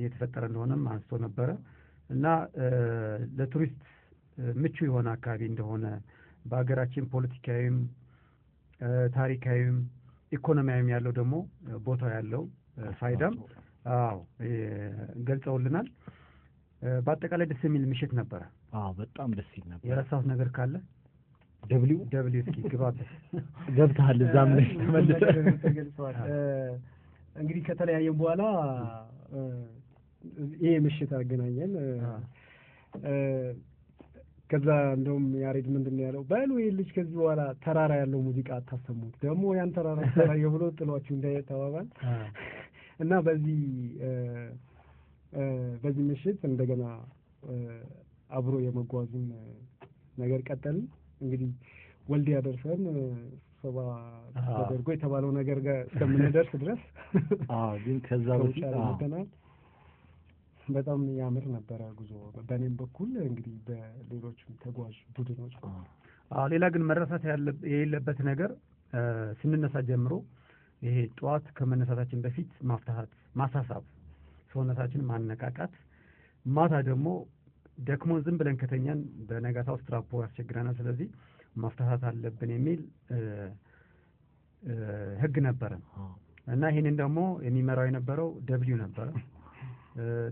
የተፈጠረ እንደሆነም አንስቶ ነበረ እና ለቱሪስት ምቹ የሆነ አካባቢ እንደሆነ በሀገራችን ፖለቲካዊም ታሪካዊም ኢኮኖሚያዊም ያለው ደግሞ ቦታው ያለው ፋይዳም ገልጸውልናል። በአጠቃላይ ደስ የሚል ምሽት ነበረ። በጣም ደስ ይል ነበር። የረሳሁት ነገር ካለ? ደብሊው እስኪ ግባበት ገብተሃል እዛም ላይ ተገልጿል። እንግዲህ ከተለያየን በኋላ ይሄ ምሽት አገናኘን። ከዛ እንደውም ያሬድ ምንድን ነው ያለው? በሉ ይሄ ልጅ ከዚህ በኋላ ተራራ ያለው ሙዚቃ አታሰሙት፣ ደግሞ ያን ተራራ ተራየ ብሎ ጥሏችሁ እንዳይተባባል እና በዚህ ምሽት እንደገና አብሮ የመጓዙን ነገር ቀጠልን። እንግዲህ ወልዲያ ደርሰን ስብሰባ ተደርጎ የተባለው ነገር ጋር እስከምንደርስ ድረስ ግን ከዛ ወጥተናል። በጣም ያምር ነበረ ጉዞ በእኔም በኩል እንግዲህ በሌሎችም ተጓዥ ቡድኖች። ሌላ ግን መረሳት የሌለበት ነገር ስንነሳ ጀምሮ ይሄ ጠዋት ከመነሳታችን በፊት ማሳሳብ፣ ሰውነታችንን ማነቃቃት፣ ማታ ደግሞ ደክሞን ዝም ብለን ከተኛን በነጋታው ስትራፖ ያስቸግረናል። ስለዚህ ማፍታታት አለብን የሚል ህግ ነበረ እና ይሄንን ደግሞ የሚመራው የነበረው ደብሊው ነበረ።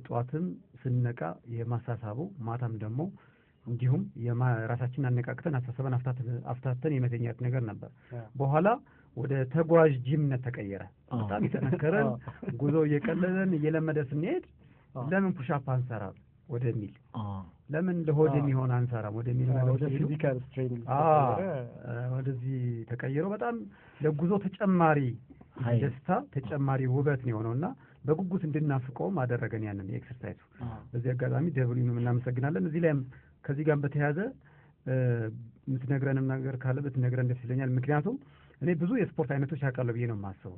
ጠዋትም ስንነቃ የማሳሳቡ ማታም ደግሞ እንዲሁም ራሳችንን አነቃቅተን አስተሳሰበን አፍታተን የመተኛት ነገር ነበር። በኋላ ወደ ተጓዥ ጂምነት ተቀየረ። በጣም የጠነከረን ጉዞ እየቀለለን እየለመደ ስንሄድ ለምን ፑሻፕ አንሰራም ወደሚል ለምን ለሆድ የሚሆን አንሰራም ወደሚል ወደ ፊዚካል ስትሬኒንግ ወደዚህ ተቀይሮ በጣም ለጉዞ ተጨማሪ ደስታ ተጨማሪ ውበት ነው የሆነውና በጉጉት እንድናፍቀውም አደረገን ያንን ኤክሰርሳይዝ። በዚህ አጋጣሚ ደብሊውንም እናመሰግናለን። እዚህ ላይም ከዚህ ጋር በተያያዘ የምትነግረንም ነገር ካለ ብትነግረን ደስ ይለኛል። ምክንያቱም እኔ ብዙ የስፖርት አይነቶች አውቃለሁ ብዬ ነው የማስበው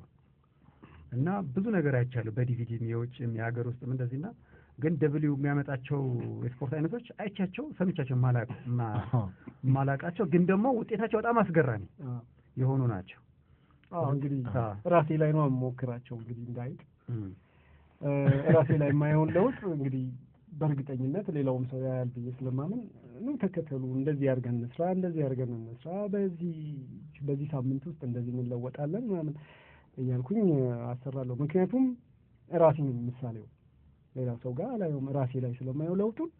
እና ብዙ ነገር አይቻለሁ በዲቪዲም የውጭም የሀገር ውስጥም እንደዚህና ግን ደብሊው የሚያመጣቸው የስፖርት አይነቶች አይቻቸው ሰምቻቸው ማላቃቸው ግን ደግሞ ውጤታቸው በጣም አስገራሚ የሆኑ ናቸው። እንግዲህ ራሴ ላይ ነው የምሞክራቸው እንግዲህ እንዳይቅ ራሴ ላይ የማይሆን ለውጥ እንግዲህ በእርግጠኝነት ሌላውም ሰው ያያል ብዬ ስለማምን ነው ተከተሉ፣ እንደዚህ አድርገን እንስራ፣ በዚህ ሳምንት ውስጥ እንደዚህ እንለወጣለን ምናምን እያልኩኝ አሰራለሁ። ምክንያቱም ራሴ ነኝ ምሳሌው፣ ሌላ ሰው ጋር አላየውም። ራሴ ላይ ስለማየው ለውጡን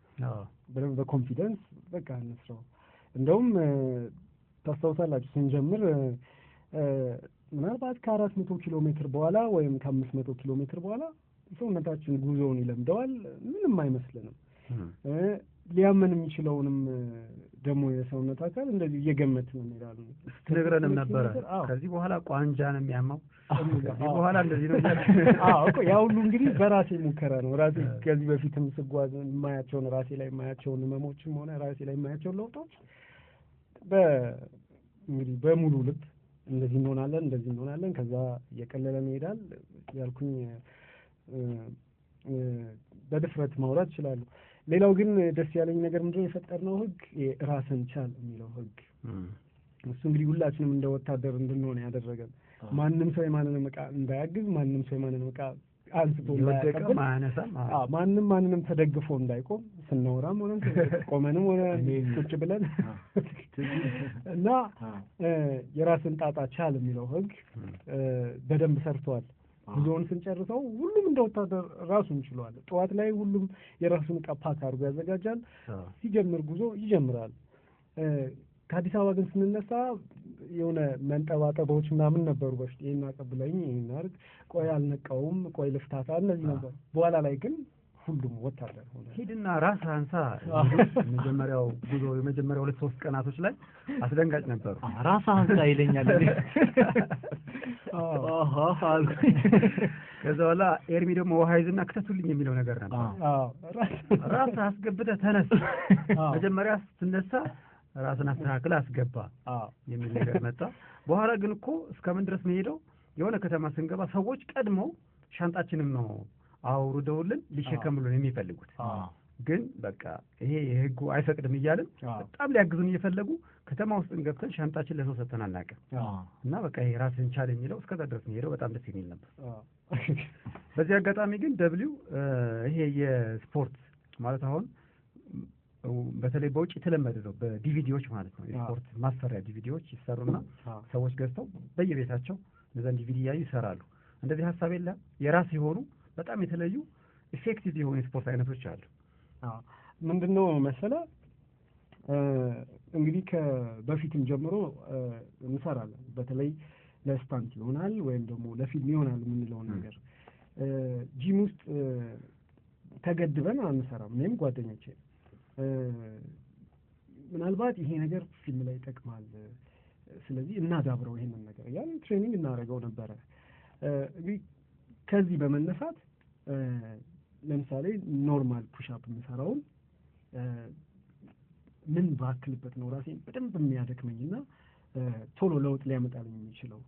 በደንብ በኮንፊደንስ በቃ እንስራው። እንደውም ታስታውሳላችሁ ስንጀምር ምናልባት ከ400 ኪሎ ሜትር በኋላ ወይም ከ500 ኪሎ ሜትር በኋላ ሰውነታችን ጉዞውን ይለምደዋል፣ ምንም አይመስልንም። ሊያመን የሚችለውንም ደግሞ የሰውነት አካል እንደዚህ እየገመትን እንሄዳለን። ስትነግረንም ነበረ ከዚህ በኋላ ቋንጃ ነው የሚያማው፣ ከዚህ በኋላ እንደዚህ ነው። ያ ሁሉ እንግዲህ በራሴ ሙከራ ነው። ራሴ ከዚህ በፊትም ስጓዝ የማያቸውን ራሴ ላይ የማያቸውን ህመሞችም ሆነ ራሴ ላይ የማያቸውን ለውጦች እንግዲህ በሙሉ ልብ እንደዚህ እንሆናለን፣ ከዛ እየቀለለን ይሄዳል ያልኩኝ በድፍረት ማውራት እችላለሁ። ሌላው ግን ደስ ያለኝ ነገር ምንድነው የፈጠርነው ህግ ራስን ቻል የሚለው ህግ። እሱ እንግዲህ ሁላችንም እንደ ወታደር እንድንሆን ያደረገን። ማንም ሰው የማንንም ዕቃ እንዳያግዝ፣ ማንም ሰው የማንንም ዕቃ አንስቶ እንዳያቀብል፣ ማንንም ተደግፎ እንዳይቆም፣ ስናወራም ሆነ ቆመንም ሆነ ቁጭ ብለን እና የራስን ጣጣ ቻል የሚለው ህግ በደንብ ሰርቷል። ጉዞውን ስንጨርሰው ሁሉም እንደ ወታደር ራሱን ችሏል። ጠዋት ላይ ሁሉም የራሱን ዕቃ ፓክ አድርጎ ያዘጋጃል። ሲጀምር ጉዞ ይጀምራል። ከአዲስ አበባ ግን ስንነሳ የሆነ መንጠባጠቦች ምናምን ነበሩ። በፊት ይሄን አቀብለኝ፣ ይሄን አድርግ፣ ቆይ አልነቃውም፣ ቆይ ልፍታታ፣ እነዚህ ነበር። በኋላ ላይ ግን ሁሉም ወታደር ሆነ። ሂድና ራስ አንሳ። መጀመሪያው ጉዞ የመጀመሪያው 2-3 ቀናቶች ላይ አስደንጋጭ ነበሩ። ራስ አንሳ ይለኛል። ከዛ በኋላ ኤርሚ ደግሞ ውሃ ይዝና ክተቱልኝ የሚለው ነገር ነበር። ራስ አስገብተህ ተነስ፣ መጀመሪያ ስትነሳ ራስን አስተካክለህ አስገባ የሚል ነገር መጣ። በኋላ ግን እኮ እስከምን ድረስ መሄደው የሆነ ከተማ ስንገባ ሰዎች ቀድመው ሻንጣችንም ነው አውርደውልን ሊሸከምሉን የሚፈልጉት። ግን በቃ ይሄ የህጉ አይፈቅድም እያልን በጣም ሊያግዙን እየፈለጉ ከተማ ውስጥ ገብተን ሻንጣችን ለሰው ሰጥተን አናውቅም። እና በቃ ይሄ ራስን ቻል የሚለው እስከዛ ድረስ ነው ሄደው በጣም ደስ የሚል ነበር። በዚህ አጋጣሚ ግን ደብሊው ይሄ የስፖርት ማለት አሁን በተለይ በውጭ የተለመደ ነው፣ በዲቪዲዎች ማለት ነው። የስፖርት ማሰሪያ ዲቪዲዎች ይሰሩና ሰዎች ገዝተው በየቤታቸው እነዛን ዲቪዲ እያዩ ይሰራሉ። እንደዚህ ሀሳብ የለም። የራስ የሆኑ በጣም የተለዩ ኢፌክቲቭ የሆኑ የስፖርት አይነቶች አሉ። ምንድነው መሰለ እንግዲህ በፊትም ጀምሮ እንሰራለን። በተለይ ለስታንት ይሆናል ወይም ደግሞ ለፊልም ይሆናል የምንለውን ነገር ጂም ውስጥ ተገድበን አንሰራም። እኔም ጓደኞቼ ምናልባት ይሄ ነገር ፊልም ላይ ይጠቅማል፣ ስለዚህ እናዳብረው ይሄንን ነገር እያልን ትሬኒንግ እናደርገው ነበረ። እንግዲህ ከዚህ በመነሳት ለምሳሌ ኖርማል ፑሽአፕ የምሰራውን ምን ባክልበት ነው ራሴን በደንብ የሚያደክመኝና ቶሎ ለውጥ ሊያመጣልኝ የሚችለው?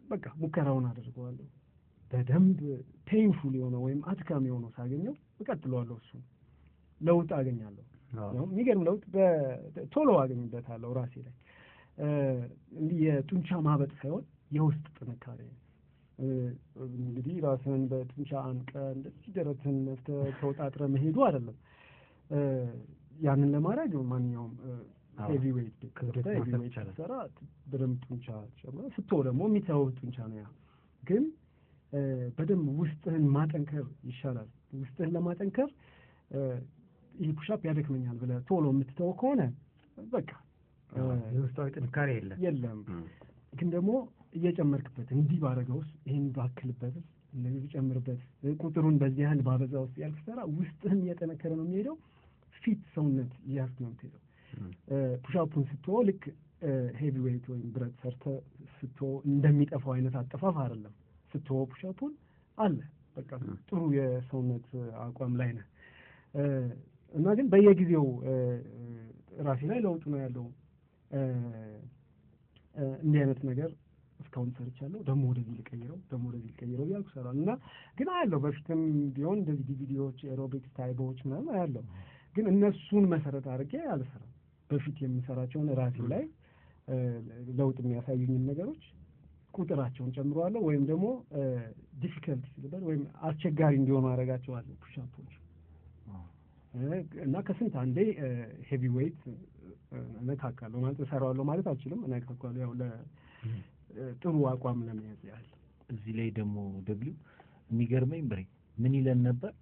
በቃ ሙከራውን አደርገዋለሁ። በደንብ ፔንፉል የሆነ ወይም አድካሚ የሆነ ሳገኘው እቀጥለዋለሁ። እሱ ለውጥ አገኛለሁ። የሚገርም ለውጥ ቶሎ አገኝበታለሁ ራሴ ላይ። እንዲህ የጡንቻ ማበጥ ሳይሆን የውስጥ ጥንካሬ። እንግዲህ ራስን በጡንቻ አንቀ እንደዚህ ደረትን ተወጣጥረ መሄዱ አይደለም። ያንን ለማድረግ ማንኛውም ሄቪ ዌይት ሰራ በደንብ ጡንቻ ጨምረ ስትወ ደግሞ የሚተወው ጡንቻ ነው። ያ ግን በደንብ ውስጥህን ማጠንከር ይሻላል። ውስጥህን ለማጠንከር ይህ ፑሽአፕ ያደክመኛል ብለህ ቶሎ የምትተው ከሆነ በቃ የውስጣዊ ጥንካሬ የለም። ግን ደግሞ እየጨመርክበት እንዲህ ባደረገውስ ይህን ባክልበት እንደዚህ ብጨምርበት ቁጥሩን በዚህ ያህል ባበዛ ውስጥ ያልክሰራ ውስጥህን እየጠነከረ ነው የሚሄደው። ፊት ሰውነት እያልክ ነው የምትሄደው። ፑሽአፑን ስትወው ልክ ሄቪ ዌይት ወይም ብረት ሰርተህ ስትወው እንደሚጠፋው አይነት አጠፋፍ አይደለም። ስትወው ፑሽአፑን አለ በቃ ጥሩ የሰውነት አቋም ላይ ነህ። እና ግን በየጊዜው ራሴ ላይ ለውጥ ነው ያለው። እንዲህ አይነት ነገር እስካሁን ሰርቻለሁ፣ ደግሞ ወደዚህ ልቀይረው እያልኩ እሰራለሁ። እና ግን አያለሁ በፊትም ቢሆን እንደዚህ ቪዲዮዎች ኤሮቢክስ ታይቦች ምናምን አያለሁ። ግን እነሱን መሰረት አድርጌ አልሰራም። በፊት የምሰራቸውን ራሴ ላይ ለውጥ የሚያሳዩኝን ነገሮች ቁጥራቸውን ጨምረዋለሁ ወይም ደግሞ ዲፊከልቲ ሲልበት ወይም አስቸጋሪ እንዲሆኑ አደርጋቸዋለሁ ፑሽአፖች። እና ከስንት አንዴ ሄቪ ዌይት እነካካለሁ ማለት እሰራዋለሁ ማለት አልችልም። እነካካለሁ ያው ለጥሩ አቋም ለመያዝ ያህል። እዚህ ላይ ደግሞ ደብሊው የሚገርመኝ ብሬ ምን ይለን ነበር?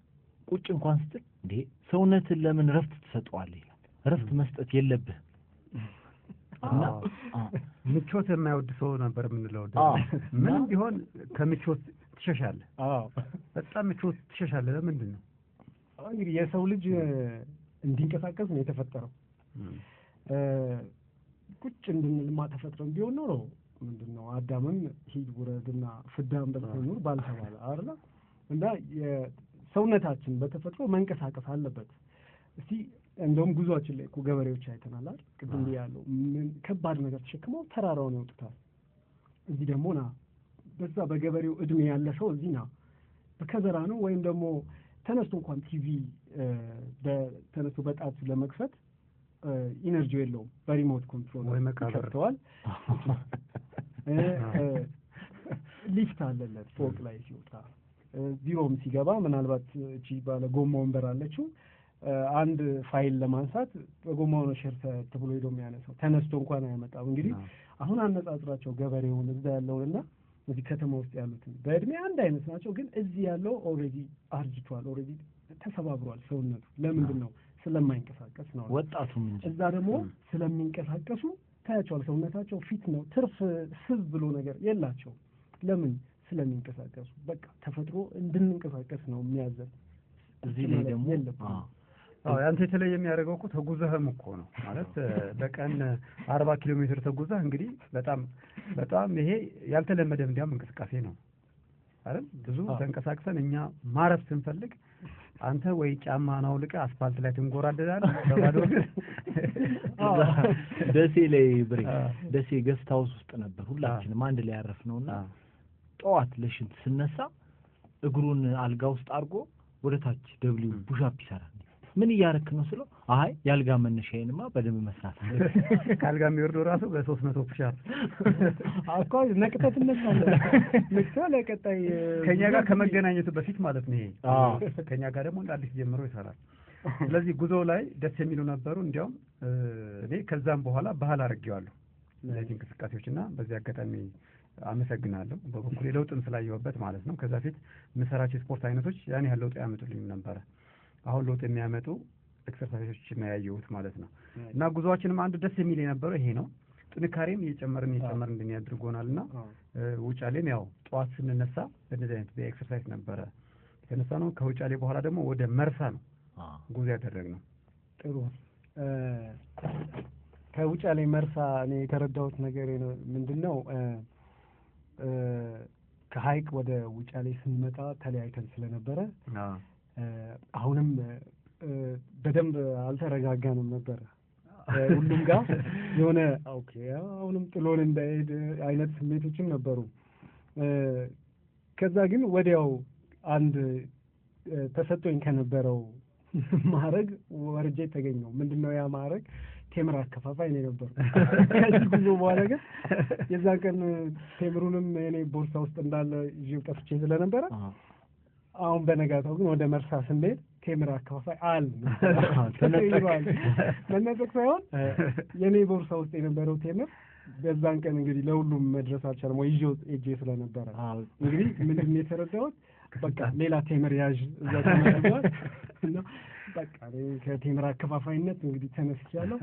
ቁጭ እንኳን ስትል እንዴ ሰውነትን ለምን ረፍት ትሰጠዋለህ ይላል። ረፍት መስጠት የለብህም። እና ምቾት የማይወድ ሰው ነበር የምንለው። ምንም ቢሆን ከምቾት ትሸሻለህ። በጣም ምቾት ትሸሻለህ። ለምንድን ነው? እንግዲህ የሰው ልጅ እንዲንቀሳቀስ ነው የተፈጠረው። ቁጭ እንድንልማ ተፈጥረን ቢሆን ኖሮ ምንድነው አዳምም ሂድ ውረድና ፍዳም በትኑር ባልተባለ አይደል? እና ሰውነታችን በተፈጥሮ መንቀሳቀስ አለበት። እስቲ እንደውም ጉዟችን ላይ እኮ ገበሬዎች አይተናል አይደል? ቅድም ያለው ምን ከባድ ነገር ተሸክመው ተራራውን ያወጡታል። እዚህ ደግሞ ና በዛ በገበሬው እድሜ ያለ ሰው እዚህ ና በከዘራ ነው ወይም ደግሞ ተነስቶ እንኳን ቲቪ ተነስቶ በጣት ለመክፈት ኢነርጂው የለውም። በሪሞት ኮንትሮል ወይ መካበርተዋል። ሊፍት አለለት ፎቅ ላይ ሲወጣ፣ ቢሮም ሲገባ ምናልባት እቺ ባለ ጎማ ወንበር አለችው አንድ ፋይል ለማንሳት በጎማው ነው ሸርተት ብሎ ሄዶ የሚያነሳው። ተነስቶ እንኳን አያመጣም። እንግዲህ አሁን አነጻጽራቸው ገበሬውን እዛ ያለውና እዚህ ከተማ ውስጥ ያሉትን በእድሜ አንድ አይነት ናቸው። ግን እዚህ ያለው ኦልሬዲ አርጅቷል፣ ኦልሬዲ ተሰባብሯል ሰውነቱ። ለምንድን ነው? ስለማይንቀሳቀስ ነው። ወጣቱም እንጂ እዛ ደግሞ ስለሚንቀሳቀሱ ታያቸዋል። ሰውነታቸው ፊት ነው፣ ትርፍ ስብ ብሎ ነገር የላቸው። ለምን? ስለሚንቀሳቀሱ። በቃ ተፈጥሮ እንድንንቀሳቀስ ነው የሚያዘን። እዚህ ላይ ደግሞ ያንተ የተለየ የሚያደርገው እኮ ተጉዘህም እኮ ነው ማለት በቀን 40 ኪሎ ሜትር ተጉዘህ እንግዲህ በጣም ይሄ ያልተለመደ እንዲያም እንቅስቃሴ ነው አይደል? ብዙ ተንቀሳቅሰን እኛ ማረፍ ስንፈልግ አንተ ወይ ጫማህን አውልቀህ አስፋልት ላይ ትንጎራደዳለህ በባዶ እግር። ደሴ ላይ ብሬ ደሴ ገስት ሃውስ ውስጥ ነበር ሁላችንም አንድ ላይ ያረፍነውና ጠዋት ለሽንት ስነሳ እግሩን አልጋ ውስጥ አድርጎ ወደ ታች ደብሊው ፑሽአፕ ይሰራል። ምን እያረክ ነው ስለው አይ ያልጋ መነሻዬንማ በደንብ መስራት አለ። ካልጋ የሚወርደው ራሱ በ300 ፑሽአፕ አቋም ነቅተት እንነሳለን። ለቀጣይ ከኛ ጋር ከመገናኘቱ በፊት ማለት ነው። ይሄ ከኛ ጋር ደግሞ እንደ አዲስ ጀምሮ ይሰራል። ስለዚህ ጉዞ ላይ ደስ የሚሉ ነበሩ። እንዲያውም እኔ ከዛም በኋላ ባህል አድርጌዋለሁ እነዚህ እንቅስቃሴዎችና በዚህ አጋጣሚ አመሰግናለሁ። በበኩሌ ለውጥም ስላየሁበት ማለት ነው። ከዛ ፊት የምሰራቸው ስፖርት አይነቶች ያን ያህል ለውጥ ያመጡልኝ ነበረ። አሁን ለውጥ የሚያመጡ ኤክሰርሳይሶችን ነው ያየሁት ማለት ነው። እና ጉዞአችንም አንዱ ደስ የሚል የነበረው ይሄ ነው። ጥንካሬም እየጨመርን እንድንያድርጎናልና ውጫሌም ያው ጠዋት ስንነሳ በእንደዚህ አይነት በኤክሰርሳይዝ ነበረ የተነሳ ነው። ከውጫሌ በኋላ ደግሞ ወደ መርሳ ነው ጉዞ ያደረግነው። ጥሩ። ከውጫሌ መርሳ እኔ የተረዳሁት ነገር ምንድነው ከሀይቅ ወደ ውጫሌ ስንመጣ ተለያይተን ስለነበረ አሁንም በደንብ አልተረጋጋንም ነበረ። ሁሉም ጋር የሆነ ኦኬ አሁንም ጥሎን እንዳይሄድ አይነት ስሜቶችም ነበሩ። ከዛ ግን ወዲያው አንድ ተሰጥቶኝ ከነበረው ማዕረግ ወርጄ ተገኘው። ምንድነው ያ ማዕረግ? ቴምር አከፋፋይ ነው ነበር። ከዚህ ጉዞ በኋላ ግን የዛ ቀን ቴምሩንም እኔ ቦርሳ ውስጥ እንዳለ ይዤው ጠፍቼ ስለነበረ አሁን በነጋታው ግን ወደ መርሳ ስንሄድ ቴምር አከፋፋይ ተነጠቀ። መነጠቅ ሳይሆን የኔ ቦርሳ ውስጥ የነበረው ቴምር በዛን ቀን እንግዲህ ለሁሉም መድረስ አልቻለም ወይ ይዤው ሄጄ ስለነበረ እንግዲህ ምንድን ነው የተረዳሁት? በቃ ሌላ ቴምር ያዥ እዛ ተመርጧል እና በቃ ከቴምር አከፋፋይነት እንግዲህ ተነስቻለሁ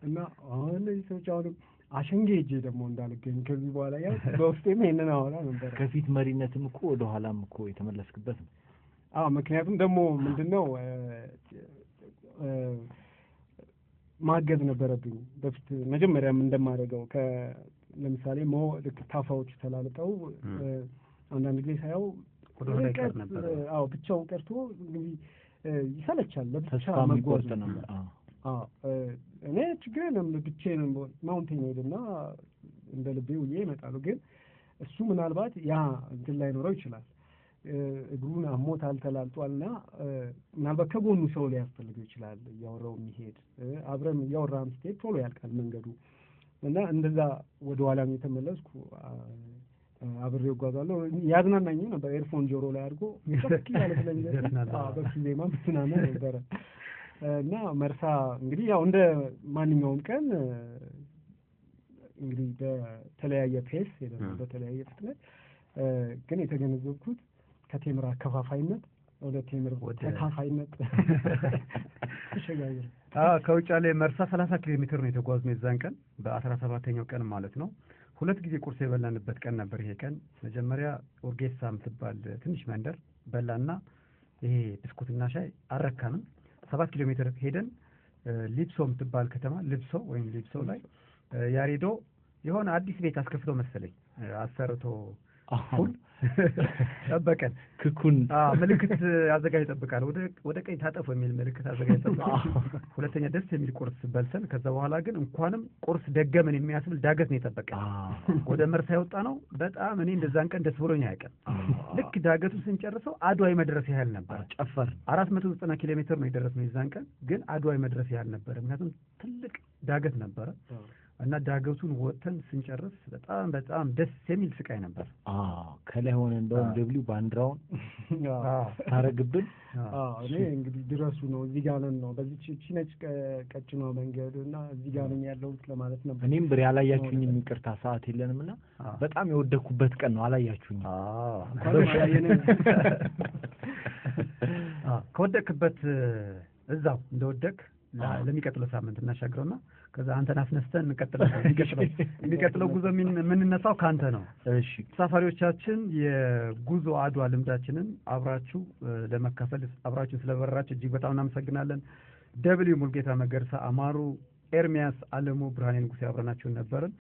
እና አሁን እነዚህ ሰዎች አሁንም አሸንጌ ሄጄ ደግሞ እንዳልገኝ ከዚህ በኋላ ያው በውስጤም ይሄንን አወራ ነበር። ከፊት መሪነትም እኮ ወደ ኋላም እኮ የተመለስክበት ነው። ምክንያቱም ደግሞ ምንድነው ማገዝ ነበረብኝ። በፊት መጀመሪያም እንደማደርገው ለምሳሌ ልክ ታፋዎች ተላልጠው አንዳንድ ጊዜ ሳየው ርቀት ነበር። ብቻውን ቀርቶ እንግዲህ ይሰለቻል። ለብቻ መጓዝ ነበር። እኔ ችግር የለም ብቻዬን ማውንቴን ሄድና እንደ ልቤ ውዬ እመጣለሁ። ግን እሱ ምናልባት ያ እንትን ላይኖረው ይችላል። እግሩን አሞታል ተላልጧልና ምናልባት ከጎኑ ሰው ሊያስፈልገው ይችላል። እያወራው የሚሄድ አብረን እያወራን ስትሄድ ቶሎ ያልቃል መንገዱ እና እንደዛ ወደ ኋላም የተመለስኩ አብሬው እጓዛለሁ። ያዝናናኝ ነበር። ኤርፎን ጆሮ ላይ አድርጎ ከፍ ያለ ስለሚዘና በሱ ዜማ ምናምን ነበረ እና መርሳ እንግዲህ ያው እንደ ማንኛውም ቀን እንግዲህ በተለያየ ፔስ ሄደን በተለያየ ፍጥነት ግን የተገነዘብኩት ከቴምር አከፋፋይነት ወደ ቴምር ተካፋይነት ተሸጋገር። ከውጫሌ መርሳ 30 ኪሎ ሜትር ነው የተጓዝነው የዛን ቀን በ17ኛው ቀን ማለት ነው። 2 ጊዜ ቁርስ የበላንበት ቀን ነበር ይሄ ቀን። መጀመሪያ ኦርጌሳ የምትባል ትንሽ መንደር በላና ይሄ ብስኩትና ሻይ አረካንም። 7 ኪሎ ሜትር ሄደን ሊብሶ የምትባል ከተማ ሊብሶ ላይ ያሬዶ የሆነ አዲስ ቤት አስከፍቶ መሰለኝ አሰርቶ ፉል ጠበቀን። ክኩን ምልክት አዘጋጅ ጠብቃል። ወደ ቀኝ ታጠፉ የሚል ምልክት አዘጋጅ ጠብቃል። ሁለተኛ ደስ የሚል ቁርስ በልተን ከዛ በኋላ ግን እንኳንም ቁርስ ደገመን የሚያስብል ዳገት ነው የጠበቀን። ወደ መርሳ የወጣ ነው። በጣም እኔ እንደዛን ቀን ደስ ብሎኝ አያውቅም። ልክ ዳገቱ ስንጨርሰው አድዋ መድረስ ያህል ነበር። ጨፈር 490 ኪሎ ሜትር ነው የደረስነው የዛን ቀን። ግን አድዋ መድረስ ያህል ነበር። ምክንያቱም ትልቅ ዳገት ነበረ እና ዳገቱን ወጥተን ስንጨርስ በጣም ደስ የሚል ስቃይ ነበር። ከላይ ሆነ እንደውም ደብሊው ባንዲራውን ታረግብን። እኔ እንግዲህ ድረሱ ነው እዚህ ጋር ነው በዚህ ነጭ ቀጭኗ መንገድ እና እዚህ ጋር ነው ያለው ለማለት ነበር። እኔም ብሬ ያላያችሁኝም ይቅርታ ሰዓት የለንምና በጣም የወደኩበት ቀን ነው። አላያችሁኝም። ከወደክበት እዛው እንደወደክ ለሚቀጥለው ሳምንት እናሻግረውና ከዛ አንተን አስነስተን እንቀጥላለን። የሚቀጥለው ጉዞ የምንነሳው ካንተ ነው። እሺ ተሳፋሪዎቻችን፣ የጉዞ አድዋ ልምዳችንን አብራችሁ ለመካፈል አብራችሁ ስለበረራችሁ እጅግ በጣም እናመሰግናለን። ደብሊው ሙልጌታ መገርሳ፣ አማሩ ኤርሚያስ፣ አለሙ ብርሃኔ ንጉሴ አብረናችሁ ነበርን።